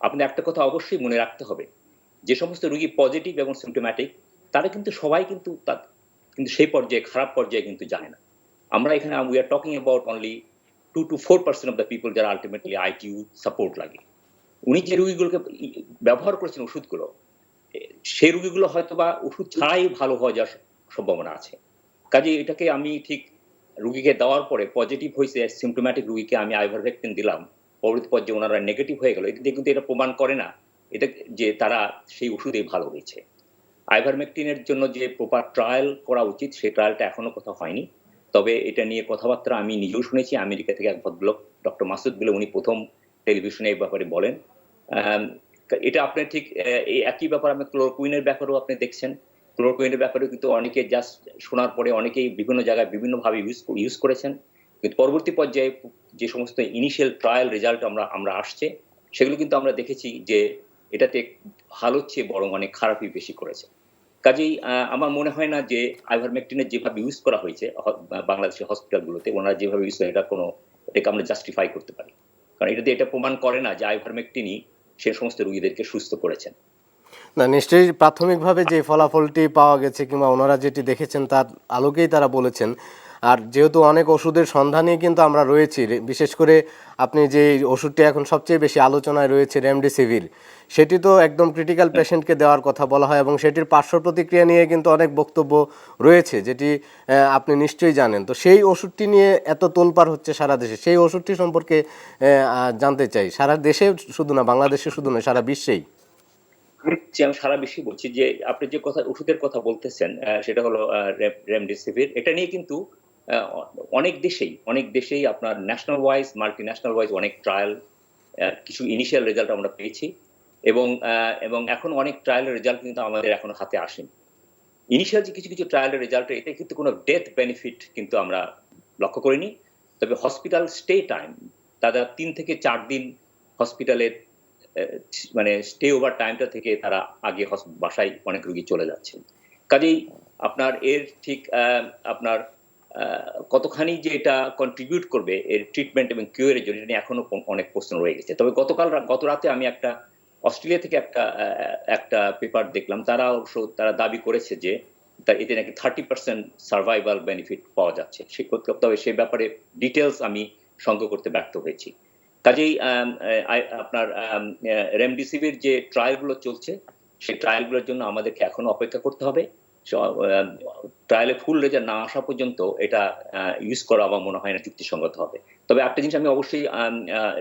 Speaker 5: আপনি একটা কথা অবশ্যই মনে রাখতে হবে, যে সমস্ত রোগী পজিটিভ এবং সিমটোম্যাটিক, তারা কিন্তু সবাই কিন্তু কিন্তু সেই পর্যায়ে, খারাপ পর্যায়ে কিন্তু যায় না। আমরা এখানে we are talking about only 2 to 4% of the people যারা আলটিমেটলি আইটিইউ সাপোর্ট লাগে। উনি যে রোগীগুলোকে ব্যবহার করেছেন ওষুধগুলো, সেই রোগীগুলো হয়তো বা ওষুধ ছাড়াই ভালো হয়ে যাওয়ার সম্ভাবনা আছে। কাজে এটাকে আমি ঠিক রুগীকে দেওয়ার পরে পজিটিভ হয়েছে সিমটোম্যাটিক রুগীকে আমি আইভারমেকটিন দিলাম, পরবর্তী পর্যায়ে ওনারা নেগেটিভ হয়ে গেল, এটা কিন্তু এটা প্রমাণ করে না এটা যে তারা সেই ওষুধেই ভালো হয়েছে। আইভারমেকটিনের জন্য যে প্রপার ট্রায়াল করা উচিত, সেই ট্রায়ালটা এখনো কোথাও হয়নি। তবে এটা নিয়ে কথাবার্তা আমি নিজেও শুনেছি। আমেরিকা থেকে এক ভদ্রলোক ডক্টর মাসুদ বিলে, উনি প্রথম টেলিভিশনে এই ব্যাপারে বলেন। এটা আপনার ঠিক এই একই ব্যাপার আপনি ক্লোরোকুইনের ব্যাপারেও আপনি দেখছেন। ক্লোরোকুইনের ব্যাপারেও কিন্তু অনেকে জাস্ট শোনার পরে অনেকেই বিভিন্ন জায়গায় বিভিন্নভাবে ইউজ করেছেন, কিন্তু পরবর্তী পর্যায়ে যে সমস্ত ইনিশিয়াল ট্রায়াল রেজাল্ট আমরা আসছে, সেগুলো কিন্তু আমরা দেখেছি যে এটাতে ভালো চেয়ে বরং অনেক খারাপই বেশি করেছে। কাজেই আমার মনে হয় না যে আইভারমেকটিনের যেভাবে ইউজ করা হয়েছে বাংলাদেশের হসপিটালগুলোতে, ওনারা যেভাবে ইউজ করে এটাকে আমরা জাস্টিফাই করতে পারি, কারণ এটা প্রমাণ করে না যে আইভারমেকটিনই সে সমস্ত রোগীদেরকে সুস্থ করেছেন।
Speaker 2: না, নিশ্চয়ই প্রাথমিকভাবে যে ফলাফলটি পাওয়া গেছে কিংবা ওনারা যেটি দেখেছেন তার আলোকেই তারা বলেছেন। আর যেহেতু অনেক ওষুধের সন্ধানেই কিন্তু আমরা রয়েছি, বিশেষ করে আপনি যে ওষুধটি এখন সবচেয়ে বেশি আলোচনায় রয়েছে রেমডেসিভির, সেটি তো একদম ক্রিটিক্যাল পেশেন্টকে দেওয়ার কথা বলা হয় এবং সেটির পার্শ্ব প্রতিক্রিয়া নিয়ে কিন্তু অনেক বক্তব্য রয়েছে, যেটি আপনি নিশ্চয়ই জানেন। তো সেই ওষুধটি নিয়ে এত তোলপাড় হচ্ছে সারা দেশে, সেই ওষুধটি সম্পর্কে জানতে চাই। সারা দেশে শুধু না, বাংলাদেশে শুধু না, সারা বিশ্বেই।
Speaker 5: আমি সারা বিশ্বে বলছি যে আপনি যে কথা ওষুধের কথা বলতেছেন, সেটা হলো রেমডেসিভির। এটা নিয়ে কিন্তু অনেক দেশেই আপনার national wise, multi national wise অনেক ট্রায়াল, কিছু ইনিশিয়াল রেজাল্ট আমরা পেয়েছি, এবং এখন অনেক ট্রায়ালের রেজাল্ট কিন্তু আমাদের এখনো হাতে আসেনি। ইনিশিয়াল যে কিছু ট্রায়ালের রেজাল্ট, এতে কিন্তু কোনো ডেথ বেনিফিট কিন্তু আমরা লক্ষ্য করিনি। তবে হসপিটাল স্টে টাইম, তারা 3 থেকে 4 দিন হসপিটালের মানে স্টে ওভার টাইমটা থেকে তারা আগে বাসায় অনেক রোগী চলে যাচ্ছেন। কাজেই আপনার এর ঠিক আপনার কতখানি যে এটা কন্ট্রিবিউট করবে এর ট্রিটমেন্ট এবং কিউরের জন্য, এটা এখনো অনেক প্রশ্ন রয়ে গেছে। তবে গত রাতে আমি অস্ট্রেলিয়া থেকে একটা পেপার দেখলাম, তারা দাবি করেছে যে এতে নাকি 30% সার্ভাইভাল বেনিফিট পাওয়া যাচ্ছে। তবে সে ব্যাপারে ডিটেলস আমি সংগ্রহ করতে ব্যর্থ হয়েছি। কাজেই আপনার রেমডেসিভির যে ট্রায়ালগুলো চলছে, সেই ট্রায়ালগুলোর জন্য আমাদেরকে এখনো অপেক্ষা করতে হবে। ট্রায়ালে ফুল রেজাল্ট না আসা পর্যন্ত এটা ইউজ করা আমার মনে হয় না যুক্তিসঙ্গত হবে। তবে একটা জিনিস আমি অবশ্যই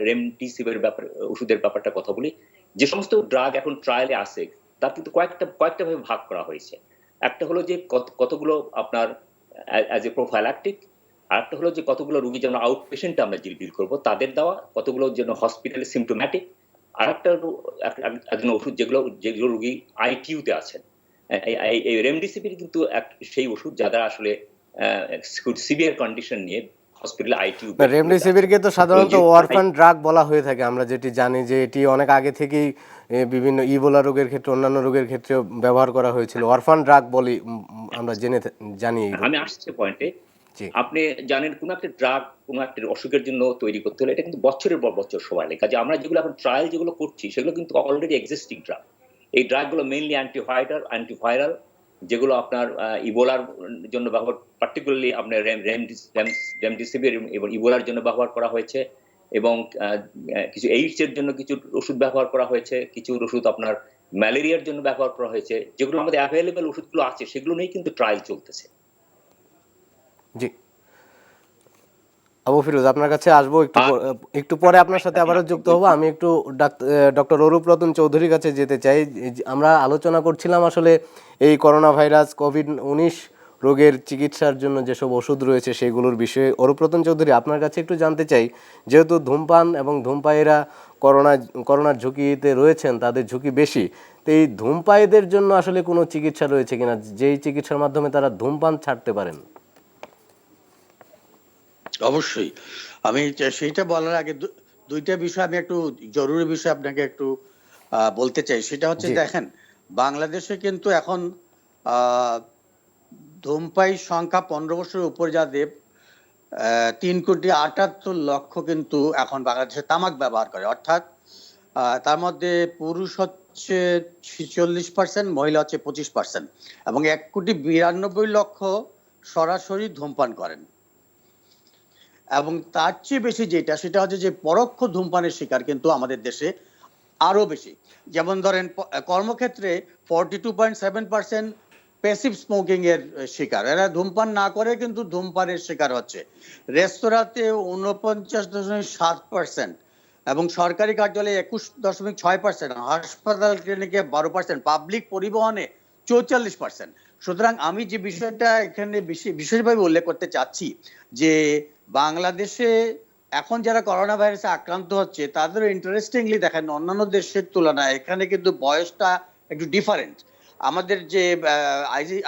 Speaker 5: রেমডিসিভির ব্যাপার ওষুধের ব্যাপারটা কথা বলি। যে সমস্ত ড্রাগ এখন ট্রায়ালে আসে তার কিন্তু কয়েকটা ভাবে ভাগ করা হয়েছে। একটা হলো যে কতগুলো আপনার অ্যাজ এ প্রোফাইল্যাকটিক, আর একটা হলো যে কতগুলো রোগী যেন আউট পেশেন্ট আমরা ডিল করবো তাদের দেওয়া, কতগুলো যেন হসপিটালে সিমটোম্যাটিক, আর একটা একজন ওষুধ যেগুলো রোগী আইটিইউতে আছেন। এই রেমডিসিভির কিন্তু সেই ওষুধ যারা আসলে সিভিয়ার কন্ডিশন নিয়ে হসপিটালে আইটিইউ।
Speaker 2: রেমডেসিভিরকে তো সাধারণত অরফান ড্রাগ বলা হয়ে থাকে, আমরা যেটি জানি যে এটি অনেক আগে থেকেই বিভিন্ন ইবোলা রোগের ক্ষেত্রে অন্যান্য রোগের ক্ষেত্রে ব্যবহার করা হয়েছিল। অরফান ড্রাগ বলি আমরা জানি।
Speaker 5: আমি আসছে পয়েন্টে, আপনি জানেন কোন একটা ড্রাগ কোন একটা অসুখের জন্য তৈরি করতে হলে এটা কিন্তু বছরের পর বছর সময় লাগে। কাজে আমরা যেগুলো এখন ট্রায়াল যেগুলো করছি সেগুলো কিন্তু অলরেডি এক্সিস্টিং ড্রাগ। এই ড্রাগগুলো মেইনলি অ্যান্টিভাইরাল, যেগুলো আপনার ইবোলার জন্য ব্যবহার, পার্টিকুলারলি আপনার রেমডিসিভির এবং ইবোলার জন্য ব্যবহার করা হয়েছে, এবং কিছু এইডস এর জন্য কিছু ওষুধ ব্যবহার করা হয়েছে, কিছু ওষুধ আপনার ম্যালেরিয়ার জন্য ব্যবহার করা হয়েছে। যেগুলো আমাদের অ্যাভেলেবল ওষুধগুলো আছে সেগুলো নিয়েই কিন্তু ট্রায়াল চলতেছে।
Speaker 2: জি আবু ফিরোজ, আপনার কাছে আসবো একটু পরে, আপনার সাথে আবারও যুক্ত হবো। আমি একটু ডক্টর অরূপ রতন চৌধুরীর কাছে যেতে চাই। আমরা আলোচনা করছিলাম আসলে এই করোনা ভাইরাস কোভিড-19 রোগের চিকিৎসার জন্য যেসব ওষুধ রয়েছে সেগুলোর বিষয়ে। অরূপ রতন চৌধুরী, আপনার কাছে একটু জানতে চাই, যেহেতু ধূমপান এবং ধূমপায়ীরা করোনার ঝুঁকিতে রয়েছেন, তাদের ঝুঁকি বেশি, তো এই ধূমপায়ীদের জন্য আসলে কোনো চিকিৎসা রয়েছে কিনা, যেই চিকিৎসার মাধ্যমে তারা ধূমপান ছাড়তে পারেন?
Speaker 4: অবশ্যই, আমি সেইটা বলার আগে দুইটা বিষয় আমি একটু জরুরি বিষয় আপনাকে একটু বলতে চাই। সেটা হচ্ছে, দেখেন, বাংলাদেশে কিন্তু এখন ধূমপায়ীর সংখ্যা 15 বছরের উপর যাদের 3,78,00,000 কিন্তু এখন বাংলাদেশে তামাক ব্যবহার করে। অর্থাৎ তার মধ্যে পুরুষ হচ্ছে 46%, মহিলা হচ্ছে 25%, এবং 1,92,00,000 সরাসরি ধূমপান করেন। এবং তার চেয়ে বেশি সেটা হচ্ছে যে পরোক্ষ ধূমপানের শিকার কিন্তু আমাদের দেশে আরো বেশি। যেমন ধরেন, কর্মক্ষেত্রে 42.7% প্যাসিভ স্মোকিং এর শিকার, এরা ধূমপান না করে কিন্তু ধূমপানের শিকার হচ্ছে। রেস্তোরাঁতে 49.7%, এবং সরকারি কার্যালয়ে 21.6%, হাসপাতাল ক্লিনিকে 12%, পাবলিক পরিবহনে 44%। সুতরাং আমি যে বিষয়টা এখানে বিশেষভাবে উল্লেখ করতে চাচ্ছি যে বাংলাদেশে এখন যারা করোনা ভাইরাসে আক্রান্ত হচ্ছে তাদের ইন্টারেস্টিংলি দেখেন অন্যান্য দেশের তুলনায় এখানে কিন্তু বয়সটা একটু ডিফারেন্ট। আমাদের যে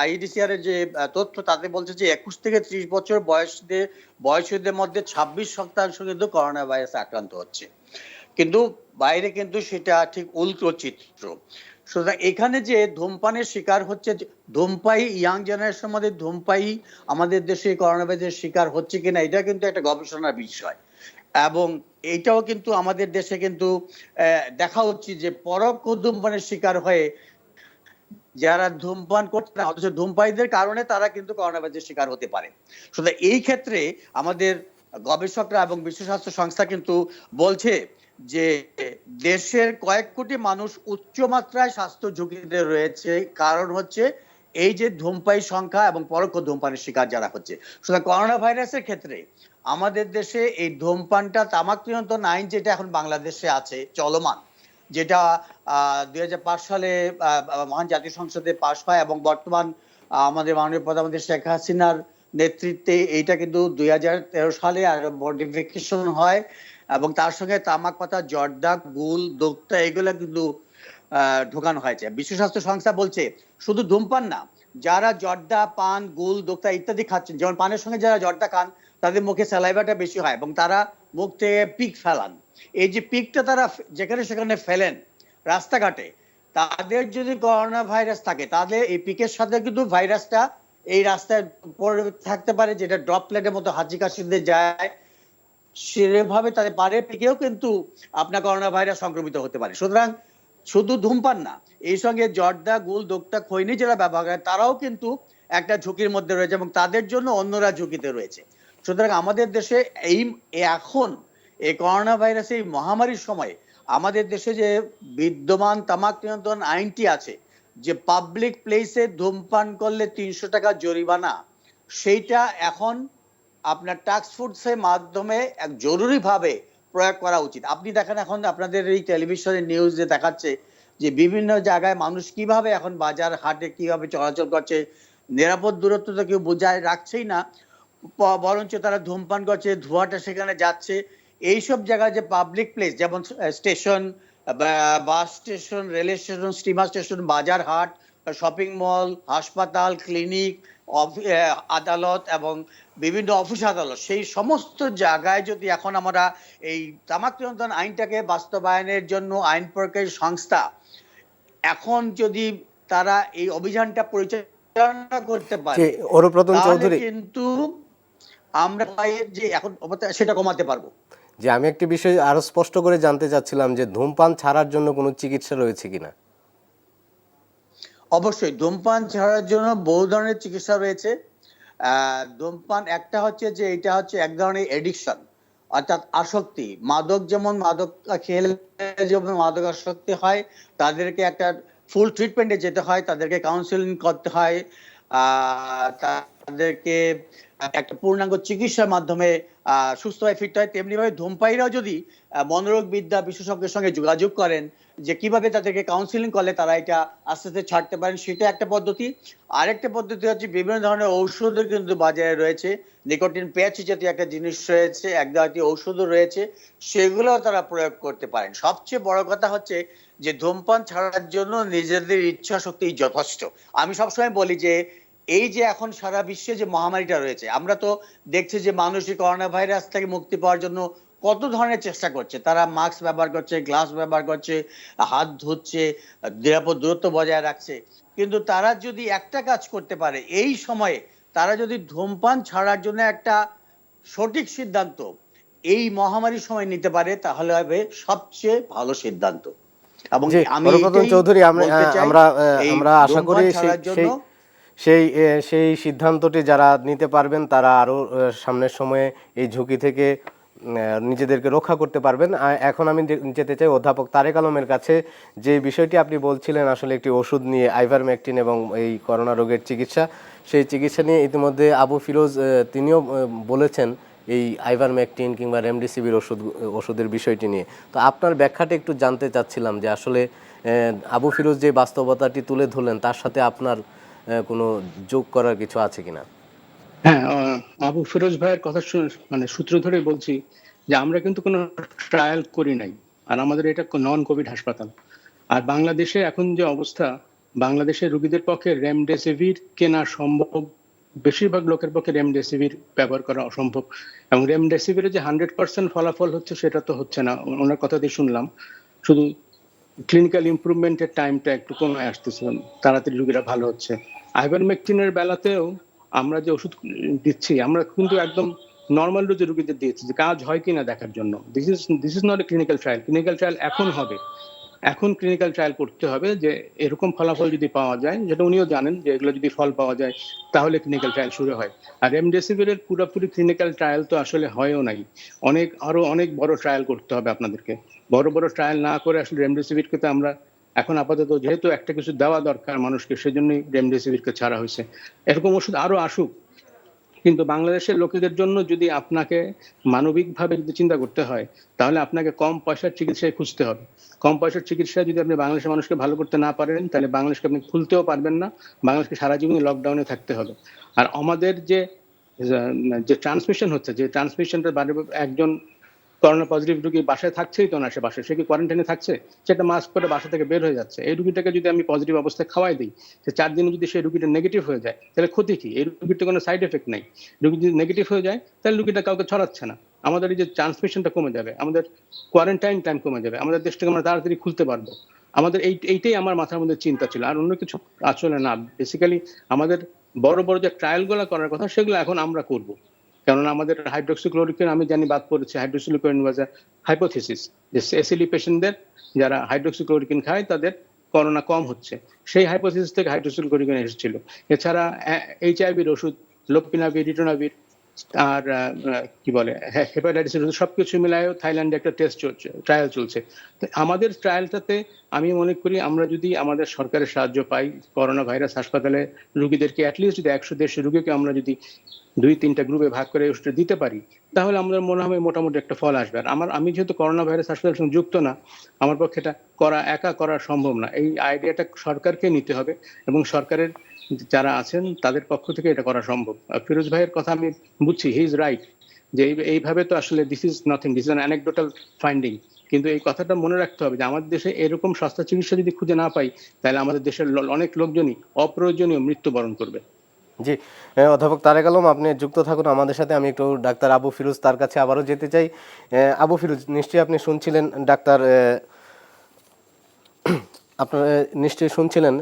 Speaker 4: আইইডিসিআর এর যে তথ্য তাতে বলছে যে 21 থেকে 30 বছর বয়সীদের মধ্যে 26% কিন্তু করোনা ভাইরাসে আক্রান্ত হচ্ছে, কিন্তু বাইরে কিন্তু সেটা ঠিক উল্টো চিত্র। সুতরাং এখানে যে ধূমপানের শিকার হচ্ছে ধূমপায়ী, ইয়াং জেনারেশনের মধ্যে ধূমপায়ী আমাদের দেশে করোনা ভাইরাসের শিকার হচ্ছে কিনা এটা কিন্তু একটা গবেষণার বিষয়, এবং এইটাও কিন্তু আমাদের দেশে কিন্তু দেখা হচ্ছে যে পরোক্ষ ধূমপানের শিকার হয়ে যারা ধূমপান করছে না অথচ ধূমপায়ীদের কারণে তারা কিন্তু করোনা ভাইরাসের শিকার হতে পারে। সুতরাং এই ক্ষেত্রে আমাদের গবেষকরা এবং বিশ্ব স্বাস্থ্য সংস্থা কিন্তু বলছে যে দেশের কয়েক কোটি মানুষ উচ্চমাত্রায় স্বাস্থ্য ঝুঁকিতে রয়েছে, কারণ হচ্ছে এই যে ধূমপায়ী সংখ্যা এবং পরোক্ষ ধূমপানের শিকার যারা হচ্ছে। সুতরাং করোনা ভাইরাসের ক্ষেত্রে আমাদের দেশে এই ধূমপানটা, তামাক নিয়ন্ত্রণ আইন যেটা এখন বাংলাদেশে আছে চলমান, যেটা 2005 সালে মহান জাতীয় সংসদে পাশ হয়, এবং বর্তমান আমাদের মাননীয় প্রধানমন্ত্রী শেখ হাসিনার নেতৃত্বে এইটা কিন্তু 2013 সালে আর মডিফিকেশন হয়, এবং তার সঙ্গে তামাক পাতা, জর্দা, গুল, দোক্তা এগুলো কিন্তু ঢোকানো হয়েছে। বিশ্ব স্বাস্থ্য সংস্থা বলছে শুধু ধূমপান না, যারা জর্দা, পান, গুল, দোক্তা ইত্যাদি খাচ্ছেন, যেমন পানের সঙ্গে যারা জর্দা খান তাদের মুখে স্যালাইভাটা বেশি হয় এবং তারা মুখ থেকে পিক ফেলান। এই যে পিকটা তারা যেখানে সেখানে ফেলেন রাস্তাঘাটে, তাদের যদি করোনা ভাইরাস থাকে তাহলে এই পিকের সাথে কিন্তু ভাইরাসটা এই রাস্তায় পড়ে থাকতে পারে, যেটা ড্রপলেটের মতো হাঁচি কাশিতে যায়, সেভাবে তাদের পারে পিকেও কিন্তু আপনার করোনা ভাইরাস সংক্রমিত হতে পারে। সুতরাং শুধু ধূমপান না, এই সঙ্গে জর্দা, গুল, দোক্তা, খৈনি যারা ব্যবহার করে তারাও কিন্তু একটা ঝুঁকির মধ্যে রয়েছে, এবং তাদের জন্য অন্যরা ঝুঁকিতে রয়েছে। সুতরাং আমাদের দেশে এখন এই করোনা ভাইরাস এই মহামারীর সময় আমাদের দেশে যে বিদ্যমান তামাক নিয়ন্ত্রণ আইনটি আছে যে পাবলিক প্লেসে ধূমপান করলে 300 টাকা জরিমানা, সেইটা এখন আপনার টাস্ক ফোর্সের মাধ্যমে এক জরুরিভাবে প্রয়োগ করা উচিত। আপনি দেখেন এখন আপনাদের এই টেলিভিশনের নিউজে দেখাচ্ছে যে বিভিন্ন জায়গায় মানুষ কিভাবে এখন বাজার হাটে কিভাবে চলাচল করছে, নিরাপদ দূরত্ব তো কেউ বজায় রাখছেই না, বরঞ্চ তারা ধূমপান করছে, ধোঁয়াটা সেখানে যাচ্ছে। এইসব জায়গায় যে পাবলিক প্লেস যেমন station, bus station, rail station, steamer station, বাজার হাট, শপিং মল, হাসপাতাল, ক্লিনিক, আদালত এবং বিভিন্ন অফিস আদালত, সেই সমস্ত জায়গায় যদি এখন আমরা এই তামাক নিয়ন্ত্রণ আইনটাকে বাস্তবায়নের জন্য আইন প্রয়োগকারী সংস্থা এখন যদি তারা এই অভিযানটা পরিচালনা করতে পারে,
Speaker 2: অনুপ্রতন
Speaker 4: তাহলে
Speaker 2: চৌধুরী,
Speaker 4: কিন্তু আমরা যে এখন সেটা কমাতে পারবো।
Speaker 2: যে আমি একটি বিষয় আরো স্পষ্ট করে জানতে চাচ্ছিলাম যে ধূমপান ছাড়ার জন্য কোনো চিকিৎসা রয়েছে কিনা?
Speaker 4: অবশ্যই ধূমপান ছাড়ার জন্য বহু ধরনের চিকিৎসা রয়েছে। ধূমপান একটা হচ্ছে যে এটা হচ্ছে এক ধরনের এডিকশন, অর্থাৎ আসক্তি। মাদক যেমন মাদক খেলে যেমন মাদক আসক্তি হয়, তাদেরকে একটা ফুল ট্রিটমেন্টে যেতে হয়, তাদেরকে কাউন্সিলিং করতে হয়, তাদেরকে একটা পূর্ণাঙ্গ চিকিৎসার মাধ্যমে সুস্থ হয়ে ফিরতে হয়। তেমনি ভাবে ধূমপায়ীরাও যদি মনোরোগ বিদ্যা বিশেষজ্ঞের সঙ্গে যোগাযোগ করেন যে কিভাবে তাদেরকে কাউন্সিলিং করলে তারা এটা আস্তে আস্তে ছাড়তে পারেন, সেটা একটা পদ্ধতি। আরেকটা পদ্ধতি হচ্ছে বিভিন্ন ধরনের ঔষধও কিন্তু বাজারে রয়েছে, নিকোটিন প্যাচ জাতীয় একটা জিনিস রয়েছে, এক জাতীয় ঔষধও রয়েছে, সেগুলো তারা প্রয়োগ করতে পারেন। সবচেয়ে বড় কথা হচ্ছে যে ধূমপান ছাড়ার জন্য নিজেদের ইচ্ছা শক্তি যথেষ্ট। আমি সবসময় বলি যে এই যে এখন সারা বিশ্বে যে মহামারীটা রয়েছে, আমরা তো দেখছি যে মানুষ করোনা ভাইরাস থেকে মুক্তি পাওয়ার জন্য কত ধরনের চেষ্টা করছে। তারা মাস্ক ব্যবহার করছে, গ্লাস ব্যবহার করছে, হাত ধুচ্ছে, নিরাপদ দূরত্ব বজায় রাখছে। কিন্তু তারা যদি একটা কাজ করতে পারে এই সময়ে, তারা যদি ধূমপান ছাড়ার জন্য একটা সঠিক সিদ্ধান্ত এই মহামারীর সময় নিতে পারে, তাহলে হবে সবচেয়ে ভালো সিদ্ধান্ত। এবং আমি
Speaker 2: চৌধুরী, আমরা আশা করি সেই সিদ্ধান্তটি যারা নিতে পারবেন তারা আরো সামনের সময়ে এই ঝুঁকি থেকে নিজেদেরকে রক্ষা করতে পারবেন। এখন আমি যেতে চাই অধ্যাপক তারেক আলমের কাছে। যে বিষয়টি আপনি বলছিলেন আসলে একটি ওষুধ নিয়ে, আইভারমেকটিন, এবং এই করোনা রোগের চিকিৎসা, সেই চিকিৎসা নিয়ে ইতিমধ্যে আবু ফিরোজ তিনিও বলেছেন এই আইভারমেকটিন কিংবা রেমডেসিভির ওষুধের বিষয়টি নিয়ে। তো আপনার ব্যাখ্যাটা একটু জানতে চাচ্ছিলাম যে আসলে আবু ফিরোজ যে বাস্তবতাটি তুলে ধরলেন তার সাথে আপনার কোনো যোগ করার কিছু আছে কিনা?
Speaker 3: হ্যাঁ, আবু ফিরোজ ভাইয়ের কথা মানে সূত্র ধরে বলছি যে আমরা কিন্তু কোনো ট্রায়াল করি নাই, আর আমাদের এটা নন কোভিড হাসপাতাল। আর বাংলাদেশে এখন যে অবস্থা, বাংলাদেশের রোগীদের পক্ষে রেমডেসিভির কেনা সম্ভব, বেশিরভাগ লোকের পক্ষে রেমডেসিভির ব্যবহার করা অসম্ভব। এবং রেমডেসিভির যে 100% ফলাফল হচ্ছে সেটা তো হচ্ছে না। ওনার কথা দিয়ে শুনলাম শুধু ক্লিনিক্যাল ইমপ্রুভমেন্টের টাইমটা একটু কমে আসতেছে, তাড়াতাড়ি রোগীরা ভালো হচ্ছে। আইভারমেকটিনের বেলাতেও আমরা যে ওষুধ দিচ্ছি, আমরা কিন্তু একদম নর্মাল ডোজে রোগীদের দিয়েছি যে কাজ হয় কিনা দেখার জন্য। This is not a clinical trial. Clinical trial এখন হবে, এখন ক্লিনিক্যাল ট্রায়াল করতে হবে যে এরকম ফলাফল যদি পাওয়া যায়, যেটা উনিও জানেন যে এগুলো যদি ফল পাওয়া যায় তাহলে ক্লিনিক্যাল ট্রায়াল শুরু হয়। আর রেমডেসিভিরের পুরোপুরি ক্লিনিক্যাল ট্রায়াল তো আসলে হয়ও নাই, আরো অনেক বড় ট্রায়াল করতে হবে আপনাদেরকে। বড় বড় ট্রায়াল না করে আসলে রেমডেসিভিরকে তো আমরা এখন আপাতত, যেহেতু একটা কিছু দেওয়া দরকার মানুষকে, সেজন্যই রেমডেসিভিরকে ছাড়া হয়েছে। এরকম ওষুধ আরো আসুক, কিন্তু বাংলাদেশের লোকেদের জন্য যদি আপনাকে মানবিকভাবে যদি চিন্তা করতে হয়, তাহলে আপনাকে কম পয়সার চিকিৎসায় খুঁজতে হবে। কম পয়সার চিকিৎসায় যদি আপনি বাংলাদেশের মানুষকে ভালো করতে না পারেন, তাহলে বাংলাদেশকে আপনি খুলতেও পারবেন না, বাংলাদেশকে সারা জীবন লকডাউনে থাকতে হবে। আর আমাদের যে ট্রান্সমিশন হচ্ছে, যে ট্রান্সমিশনটা একজন করোনা পজিটিভ রোগী বাসায় থাকছেই তো না, সে বাসায়, সে কি কোয়ারেন্টাইনে থাকছে? সেটা মাস্ক করে বাসা থেকে বের হয়ে যাচ্ছে। এই রোগীটাকে যদি আমি পজিটিভ অবস্থায় খাওয়াই দিই, সে 4 দিনে যদি সেই রোগীটা নেগেটিভ হয়ে যায়, তাহলে ক্ষতি কি? এই রোগীটা কোনো সাইড এফেক্ট নেই। রোগী যদি নেগেটিভ হয়ে যায় তাহলে রোগীটা কাউকে ছড়াচ্ছে না, আমাদের এই যে ট্রান্সমিশনটা কমে যাবে, আমাদের কোয়ারেন্টাইন টাইম কমে যাবে, আমাদের দেশটাকে আমরা তাড়াতাড়ি খুলতে পারবো। আমাদের এইটাই আমার মাথার মধ্যে চিন্তা ছিল, আর অন্য কিছু আসলে না। বেসিক্যালি আমাদের বড় বড় যে ট্রায়ালগুলো করার কথা, সেগুলো এখন আমরা করব। কেননা আমাদের হাইড্রোক্সিক্লোরোকুইন আমি জানি বাদ পড়েছে। হাইড্রোক্সিক্লোরোকুইন ওয়াজ আ হাইপোথিসিস যে এসএলই পেশেন্টদের যারা হাইড্রোক্সিক্লোরোকুইন খায় তাদের করোনা কম হচ্ছে, সেই হাইপোথিসিস থেকে হাইড্রোক্সিক্লোরোকুইন এসেছিল। এছাড়া এইচআইভির ওষুধ লোপিনাভির, রিটোনাভির, আর কি বলে হেপাটাইটিসের ওষুধ, সবকিছু মিলায়ও থাইল্যান্ডে একটা টেস্ট চলছে, ট্রায়াল চলছে। তো আমাদের ট্রায়ালটাতে আমি মনে করি আমরা যদি আমাদের সরকারের সাহায্য পাই, করোনা ভাইরাস হাসপাতালে রুগীদেরকে অ্যাটলিস্ট যদি 100-150 রুগীকে আমরা যদি 2-3টা গ্রুপে ভাগ করে ওষুধটা দিতে পারি, তাহলে আমাদের মনে হবে মোটামুটি একটা ফল আসবে। আর আমি যেহেতু করোনা ভাইরাস হাসপাতালের সঙ্গে যুক্ত না, আমার পক্ষে এটা একা করা সম্ভব না। এই আইডিয়াটা সরকারকে নিতে হবে এবং সরকারের যারা আছেন তাদের পক্ষ থেকে এটা করা সম্ভব। ফিরোজ ভাইয়ের কথা আমি বুঝছি, হি ইজ রাইট, যে এইভাবে তো আসলে this is nothing, this is an anecdotal finding. কিন্তু এই কথাটা মনে রাখতে হবে যে আমাদের দেশে এরকম সস্তা চিকিৎসা যদি খুঁজে না পাই, তাহলে আমাদের দেশের অনেক লোকজনই অপ্রয়োজনীয় মৃত্যুবরণ করবে।
Speaker 2: জি, অধ্যাপক তারেক আলম, আপনি যুক্ত থাকুন আমাদের সাথে। আমি একটু ডাক্তার আবু ফিরোজ তার কাছে আবারও যেতে চাই। আবু ফিরোজ, নিশ্চয়ই আপনি শুনছিলেন ডাক্তার, আপনার নিশ্চয়ই শুনছিলেন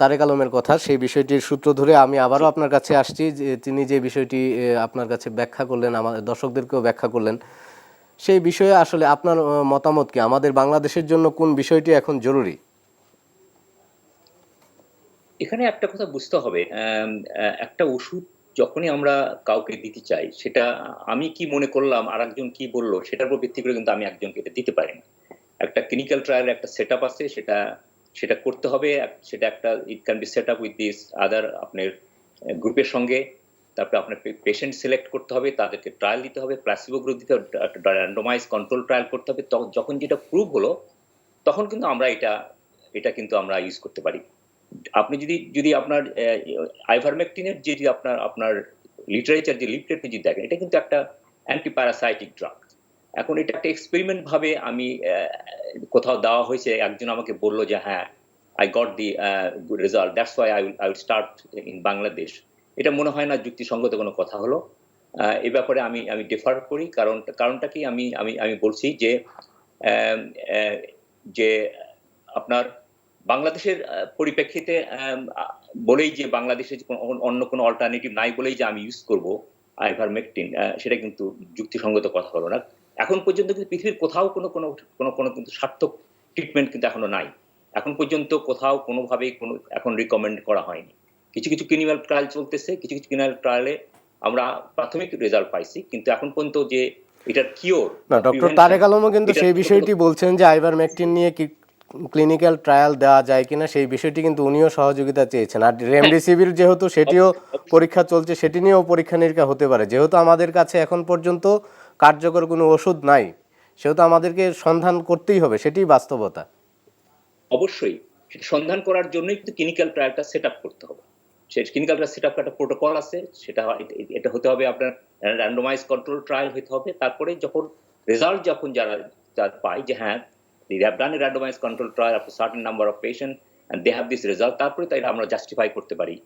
Speaker 2: তারেক আলমের কথা। সেই বিষয়টির সূত্র ধরে আমি আবারও আপনার কাছে আসছি, যে তিনি যে বিষয়টি আপনার কাছে ব্যাখ্যা করলেন, আমাদের দর্শকদেরকেও ব্যাখ্যা করলেন, সেই বিষয়ে আসলে আপনার মতামত কি? আমাদের বাংলাদেশের জন্য কোন বিষয়টি এখন জরুরি?
Speaker 5: এখানে একটা কথা বুঝতে হবে, একটা ওষুধ যখনই আমরা কাউকে দিতে চাই, সেটা আমি কি মনে করলাম আর একজন কি বললো সেটার উপর ভিত্তি করে কিন্তু আমি একজনকে এটা দিতে পারি না। একটা ক্লিনিক্যাল ট্রায়াল একটা সেট আপ আছে, সেটা করতে হবে। সেটা একটা it can be set up with this আদার আপনার গ্রুপের সঙ্গে। তারপরে আপনার পেশেন্ট সিলেক্ট করতে হবে, তাদেরকে ট্রায়াল দিতে হবে, প্লাসিবো গ্রুপ দিতে হবে, র্যান্ডমাইজ কন্ট্রোল ট্রায়াল করতে হবে। যখন যেটা প্রুভ হলো, তখন কিন্তু আমরা এটা কিন্তু আমরা ইউজ করতে পারি। আপনি যদি আপনার আইভারমেকটিনের যদি আপনার লিটারেচার যে লিফলেট যদি দেখেন, এটা কিন্তু একটা অ্যান্টিপ্যারাসাইটিক ড্রাগ। এখন এটা একটা এক্সপেরিমেন্ট ভাবে আমি কোথাও দেওয়া হয়েছে, একজন আমাকে বললো যে হ্যাঁ, I got the result, that's why I will start in Bangladesh. এটা মনে হয় না যুক্তিসঙ্গত কোনো কথা হলো। এ ব্যাপারে আমি ডিফার করি। কারণটা কি, আমি বলছি যে যে আপনার বাংলাদেশের পরিপ্রেক্ষিতে বলেই যে বাংলাদেশে অন্য কোনো অল্টারনেটিভ নাই বলেই যে আমি ইউজ করব আইভারমেকটিন, সেটা কিন্তু যুক্তিসঙ্গত কথা হলো না। এখন পর্যন্ত কিন্তু পৃথিবীর কোথাও কোনো কিন্তু সার্থক ট্রিটমেন্ট কিন্তু এখনো নাই। এখন পর্যন্ত কোথাও কোনোভাবেই এখন রিকমেন্ড করা হয়নি। কিছু ক্লিনিক্যাল ট্রায়াল চলতেছে, কিছু ক্লিনিক্যাল ট্রায়ালে আমরা প্রাথমিক রেজাল্ট পাইছি, কিন্তু এখন পর্যন্ত যে এটার কিওর
Speaker 2: না, ডক্টর তারেক আলমও কিন্তু সেই বিষয়টি বলছেন যে আইভারমেকটিন নিয়ে কি ক্লিনিক্যাল ট্রায়াল দেওয়া যায় কিনা, সেই বিষয়টি কিন্তু উনিও সহযোগিতা চেয়েছেন। আর রেমডেসিভির যেহেতু সেটিও পরীক্ষা চলছে, সেটি নিয়েও পরীক্ষা নিরীক্ষা হতে পারে। যেহেতু আমাদের কাছে এখন পর্যন্ত কার্যকর কোনো ওষুধ নাই, সেহেতু আমাদেরকে সন্ধান করতেই হবে, সেটিই বাস্তবতা।
Speaker 5: অবশ্যই সেটা সন্ধান করার জন্যই কিন্তু ক্লিনিক্যাল ট্রায়ালটা সেট আপ করতে হবে। সেই ক্লিনিক্যাল ট্রায়াল সেট আপ একটা প্রোটোকল আছে, এটা হতে হবে আপনার র্যান্ডমাইজ কন্ট্রোল ট্রায়াল হতে হবে। তারপরে যখন রেজাল্ট যারা পায় যে হ্যাঁ, they have done a randomized control trial of a certain number of patients and they have this result, তারপরে তাই আমরা জাস্টিফাই করতে পারি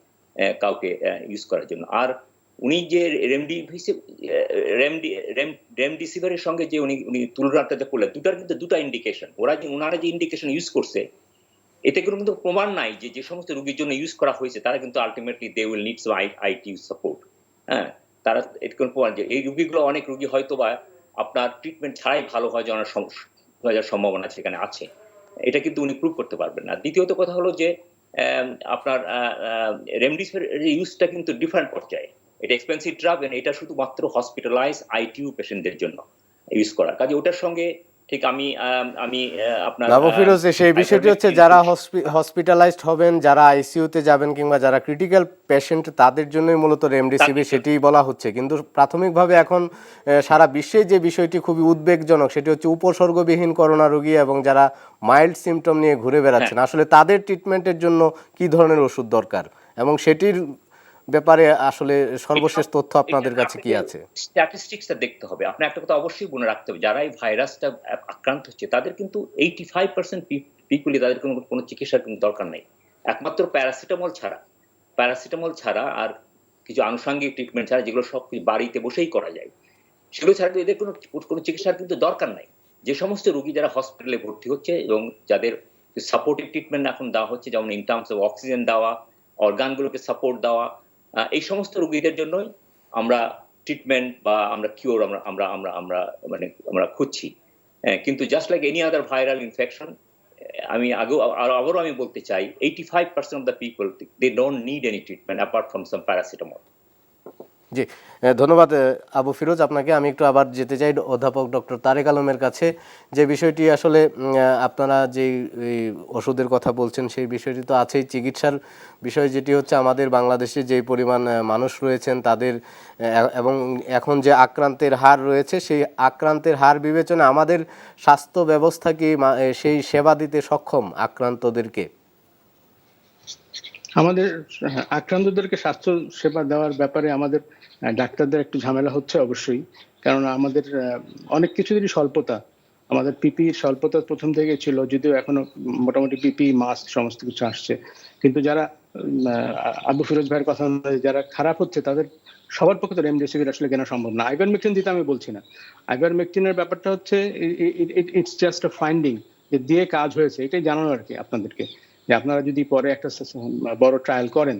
Speaker 5: কাউকে ইউজ করার জন্য। আর উনি যে রেমডিসিভিরের সঙ্গে যে উনি তুলনাটা করলেন, দুটার কিন্তু দুটা ইন্ডিকেশন। ওনারা যে ইন্ডিকেশন ইউজ করছে, এতে কোনো কিন্তু প্রমাণ নাই যে সমস্ত রোগীর জন্য ইউজ করা হয়েছে তারা কিন্তু ultimately they will need some ITU support. হ্যাঁ, তারা এটা কোনো প্রমাণ যে এই রোগীগুলো, অনেক রোগী হয়তো বা আপনার ট্রিটমেন্ট ছাড়াই ভালো হয়ে যাওয়ার সম্ভাবনা সেখানে আছে। এটা কিন্তু উনি প্রুভ করতে পারবেন না। দ্বিতীয়ত কথা হলো যে আপনার রেমডিসিভির ইউজটা কিন্তু ডিফারেন্ট পর্যায়ে। এটা এক্সপেন্সিভ ড্রাগ, এটা শুধুমাত্র হসপিটালাইজ আইটিইউ পেশেন্টদের জন্য ইউজ করা। কাজে ওটার সঙ্গে ঠিক আমি আপনার
Speaker 2: ফিরোজ, সেই বিষয়টি হচ্ছে যারা হসপিটালাইজড হবেন, যারা আইসিইউতে যাবেন, কিংবা যারা ক্রিটিক্যাল পেশেন্ট, তাদের জন্যই মূলত রেমডেসিভির, সেটিই বলা হচ্ছে। কিন্তু প্রাথমিকভাবে এখন সারা বিশ্বে যে বিষয়টি খুবই উদ্বেগজনক, সেটি হচ্ছে উপসর্গবিহীন করোনা রোগী এবং যারা মাইল্ড সিমটম নিয়ে ঘুরে বেড়াচ্ছেন, আসলে তাদের ট্রিটমেন্টের জন্য কি ধরনের ওষুধ দরকার, এবং সেটির ব্যাপারে আসলে সর্বশেষ তথ্য আপনাদের কাছে কি আছে?
Speaker 5: স্ট্যাটিস্টিক্সটা দেখতে হবে। আপনি একটা কথা অবশ্যই মনে রাখতে হবে, যারা এই ভাইরাসটা আক্রান্ত হচ্ছে তাদের কিন্তু 85% পিপুলই, তাদের কোনো চিকিৎসার কিন্তু দরকার নেই, একমাত্র প্যারাসিটামল ছাড়া আর কিছু আনুষঙ্গিক ট্রিটমেন্ট ছাড়া, যেগুলো সব কিছু বাড়িতে বসেই করা যায়, সেগুলো ছাড়া এদের কোনো চিকিৎসার কিন্তু দরকার নাই। যে সমস্ত রোগী যারা হসপিটালে ভর্তি হচ্ছে এবং যাদের সাপোর্টিভ ট্রিটমেন্ট এখন দেওয়া হচ্ছে, যেমন ইন টার্মস অফ অক্সিজেন দেওয়া, অর্গানগুলোকে সাপোর্ট দেওয়া, এই সমস্ত রোগীদের জন্যই আমরা ট্রিটমেন্ট বা আমরা কিওর আমরা খুঁজছি। কিন্তু just like any other viral infection, আবারও আমি বলতে চাই, 85% of the people, they don't need any treatment apart from some paracetamol.
Speaker 2: জি, ধন্যবাদ আবু ফিরোজ আপনাকে। আমি একটু আবার যেতে চাই অধ্যাপক ডক্টর তারেক আলমের কাছে। যে বিষয়টি আসলে আপনারা যেই এই ওষুধের কথা বলছেন সেই বিষয়টি তো আছেই, চিকিৎসার বিষয় যেটি হচ্ছে আমাদের বাংলাদেশে যেই পরিমাণ মানুষ রয়েছেন তাদের এবং এখন যে আক্রান্তের হার রয়েছে সেই আক্রান্তের হার বিবেচনা আমাদের স্বাস্থ্য ব্যবস্থা কি সেই সেবা দিতে সক্ষম আক্রান্তদেরকে?
Speaker 3: আমাদের আক্রান্তদেরকে স্বাস্থ্য সেবা দেওয়ার ব্যাপারে আমাদের ডাক্তারদের একটু ঝামেলা হচ্ছে অবশ্যই, কারণ আমাদের অনেক কিছুদেরই স্বল্পতা। আমাদের পিপির স্বল্পতা প্রথম থেকে ছিল, যদিও এখনো মোটামুটি পিপি মাস্ক সমস্ত কিছু আসছে, কিন্তু যারা আবু ফিরোজ ভাইয়ের কথা অনুযায়ী যারা খারাপ হচ্ছে তাদের সবার পক্ষে তো রেমডেসিভির আসলে কেনা সম্ভব না। আইভারমেকটিন দিতে আমি বলছি না, আইভারমেকটিনের ব্যাপারটা হচ্ছে ইটস জাস্ট আ ফাইন্ডিং, যে দিয়ে কাজ হয়েছে এটাই জানানো আর কি আপনাদেরকে, যে আপনারা যদি পরে একটা বড় ট্রায়াল করেন।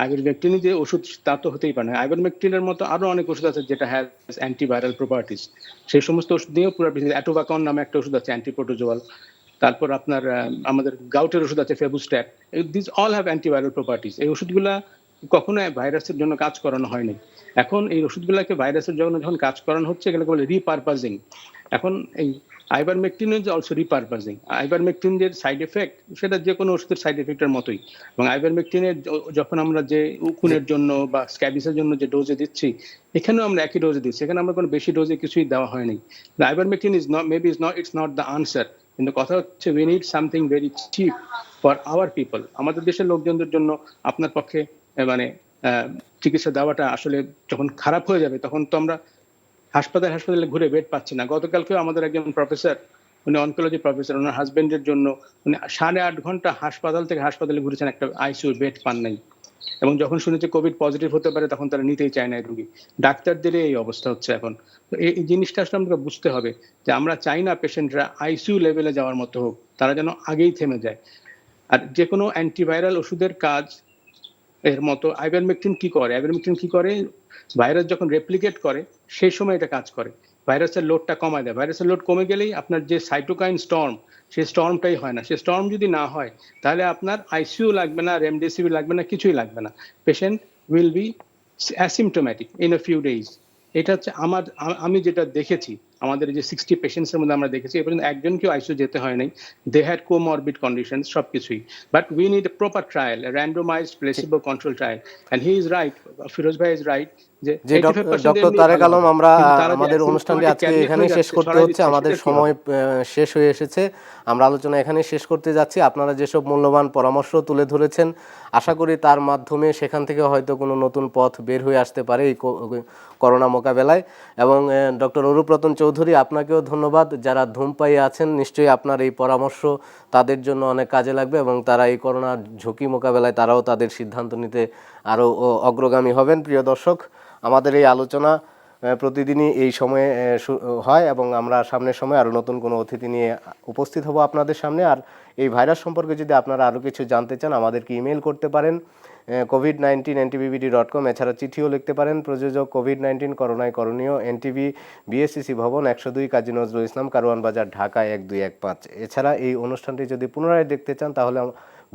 Speaker 3: আইভারমেকটিন যে ওষুধ তা তো হতেই পারে না। আইভারমেকটিনের মতো আরো অনেক ওষুধ আছে যেটা হ্যাজ অ্যান্টিভাইরাল প্রপার্টিস, সেই সমস্ত ওষুধ নিয়েও পুরো পৃথিবী, অ্যাটোভাকন নামে একটা ওষুধ আছে অ্যান্টিপ্রোটোজোয়াল, তারপর আপনার আমাদের গাউটের ওষুধ আছে febuxostat, this all have antiviral properties. এই ওষুধগুলা কখনো ভাইরাসের জন্য কাজ করানো হয়নি। এখন এই ওষুধগুলোকে ভাইরাসের জন্য যখন কাজ করানো হচ্ছে এগুলোকে বলে রিপারপাজিং। এখন এই আইভারমেকটিন ইজ অলসো রিপারপাজিং। আইভারমেকটিন যে সাইড এফেক্ট সেটা যে কোনো ওষুধের সাইড এফেক্টের মতোই, এবং আইভারমেকটিনের যখন আমরা যে উকুনের জন্য বা স্ক্যাবিসের জন্য যে ডোজে দিচ্ছি এখানেও আমরা একই ডোজে দিচ্ছি, এখানে আমরা কোনো বেশি ডোজে কিছুই দেওয়া হয়নি। Ivermectin is not, maybe is not, it's not the answer, কিন্তু কথা হচ্ছে we need something very chip for our people. আমাদের দেশের লোকজনদের জন্য আপনার পক্ষে মানে চিকিৎসা দেওয়াটা আসলে যখন খারাপ হয়ে যাবে তখন তো আমরা হাসপাতালে ঘুরে বেড পাচ্ছি না। গতকালকেও আমাদের একজন প্রফেসর, উনি অনকোলজি প্রফেসর, ওনার হাজবেন্ডের জন্য উনি 8.5 ঘন্টা হাসপাতাল থেকে হাসপাতালে ঘুরেছেন, একটা আইসিইউ বেড পান নাই। এবং যখন শুনেছে কোভিড পজিটিভ হতে পারে তখন তারা নিতেই চায় না এই রোগী। ডাক্তারদের এই অবস্থা হচ্ছে এখন। তো এই জিনিসটা আসলে আমাকে বুঝতে হবে যে আমরা চাই না পেশেন্টরা আইসিইউ লেভেলে যাওয়ার মতো হোক, তারা যেন আগেই থেমে যায়। আর যে কোনো অ্যান্টিভাইরাল ওষুধের কাজ এর মতো আইভারমেকটিন কি করে, আইভারমেকটিন কি করে, ভাইরাস যখন রেপ্লিকেট করে সেই সময় এটা কাজ করে, ভাইরাসের লোডটা কমায় দেয়। ভাইরাসের লোড কমে গেলেই আপনার যে সাইটোকাইন স্টর্ম, সেই স্টর্মটাই হয় না। সেই স্টর্ম যদি না হয় তাহলে আপনার আইসিইউ লাগবে না, রেমডেসিভির লাগবে না, কিছুই লাগবে না। Patient will be asymptomatic in a few days. এটা হচ্ছে আমি যেটা দেখেছি, আমাদের যে 60 পেশেন্টসের মধ্যে আমরা দেখেছি এ পর্যন্ত একজনকেও আইসিইউ যেতে হয় নাই। দে হ্যাড কোমরবিড কন্ডিশনস, সবকিছুই। But we need a proper trial, a randomised placebo control trial. And he is right, Feroz ভাই ইজ রাইট, যে
Speaker 2: যে
Speaker 3: 85%
Speaker 2: ডক্টর
Speaker 3: এমনি
Speaker 2: তারেক
Speaker 3: ভালো
Speaker 2: আলম,
Speaker 3: হবে,
Speaker 2: আমরা
Speaker 3: কিন্তু তারা যে
Speaker 2: আমাদের অনুষ্ঠানটি
Speaker 3: asymptomatic
Speaker 2: আজকে
Speaker 3: carrier
Speaker 2: এখানেই
Speaker 3: হয়ে
Speaker 2: শেষ
Speaker 3: যাচ্ছে,
Speaker 2: করতে
Speaker 3: ছড়াই
Speaker 2: হচ্ছে,
Speaker 3: দিচ্ছে,
Speaker 2: আমাদের
Speaker 3: সেটা কি
Speaker 2: সময়
Speaker 3: হবে?
Speaker 2: শেষ হয়ে এসেছে। আমরা আলোচনা এখানেই শেষ করতে যাচ্ছি। আপনারা যেসব মূল্যবান পরামর্শ তুলে ধরেছেন আশা করি তার মাধ্যমে সেখান থেকে হয়তো কোনো নতুন পথ বের হয়ে আসতে পারে এই করোনা মোকাবেলায়। এবং ডক্টর অরূপ রতন চৌধুরী, আপনাকেও ধন্যবাদ। যারা ধূমপায়ী আছেন নিশ্চয়ই আপনার এই পরামর্শ তাদের জন্য অনেক কাজে লাগবে এবং তারা এই করোনার ঝুঁকি মোকাবেলায় তারাও তাদের সিদ্ধান্ত নিতে আরও অগ্রগামী হবেন। প্রিয় দর্শক, আমাদের এই আলোচনা প্রতিদিনই এই সময়ে হয় এবং আমরা সামনের সময় আরও নতুন কোনো অতিথি নিয়ে উপস্থিত হব আপনাদের সামনে। আর এই ভাইরাস সম্পর্কে যদি আপনারা আরও কিছু জানতে চান আমাদেরকে ইমেল করতে পারেন covid19@ntvbd.com। এছাড়া চিঠিও লিখতে পারেন। প্রযোজক কোভিড-19 করোনায় করণীয়, এনটিভি, বিএসসিসি ভবন, 102 কাজী নজরুল ইসলাম, কারওয়ান বাজার, ঢাকা 1215। এছাড়া এই অনুষ্ঠানটি যদি পুনরায় দেখতে চান তাহলে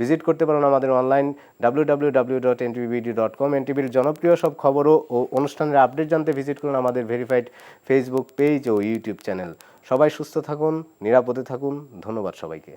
Speaker 2: ভিজিট করতে পারেন আমাদের অনলাইন www.ntvbd.com। এনটিভির জনপ্রিয় সব খবরও ও অনুষ্ঠানের আপডেট জানতে ভিজিট করুন আমাদের ভেরিফাইড ফেসবুক পেজ ও ইউটিউব চ্যানেল। সবাই সুস্থ থাকুন, নিরাপদে থাকুন। ধন্যবাদ সবাইকে।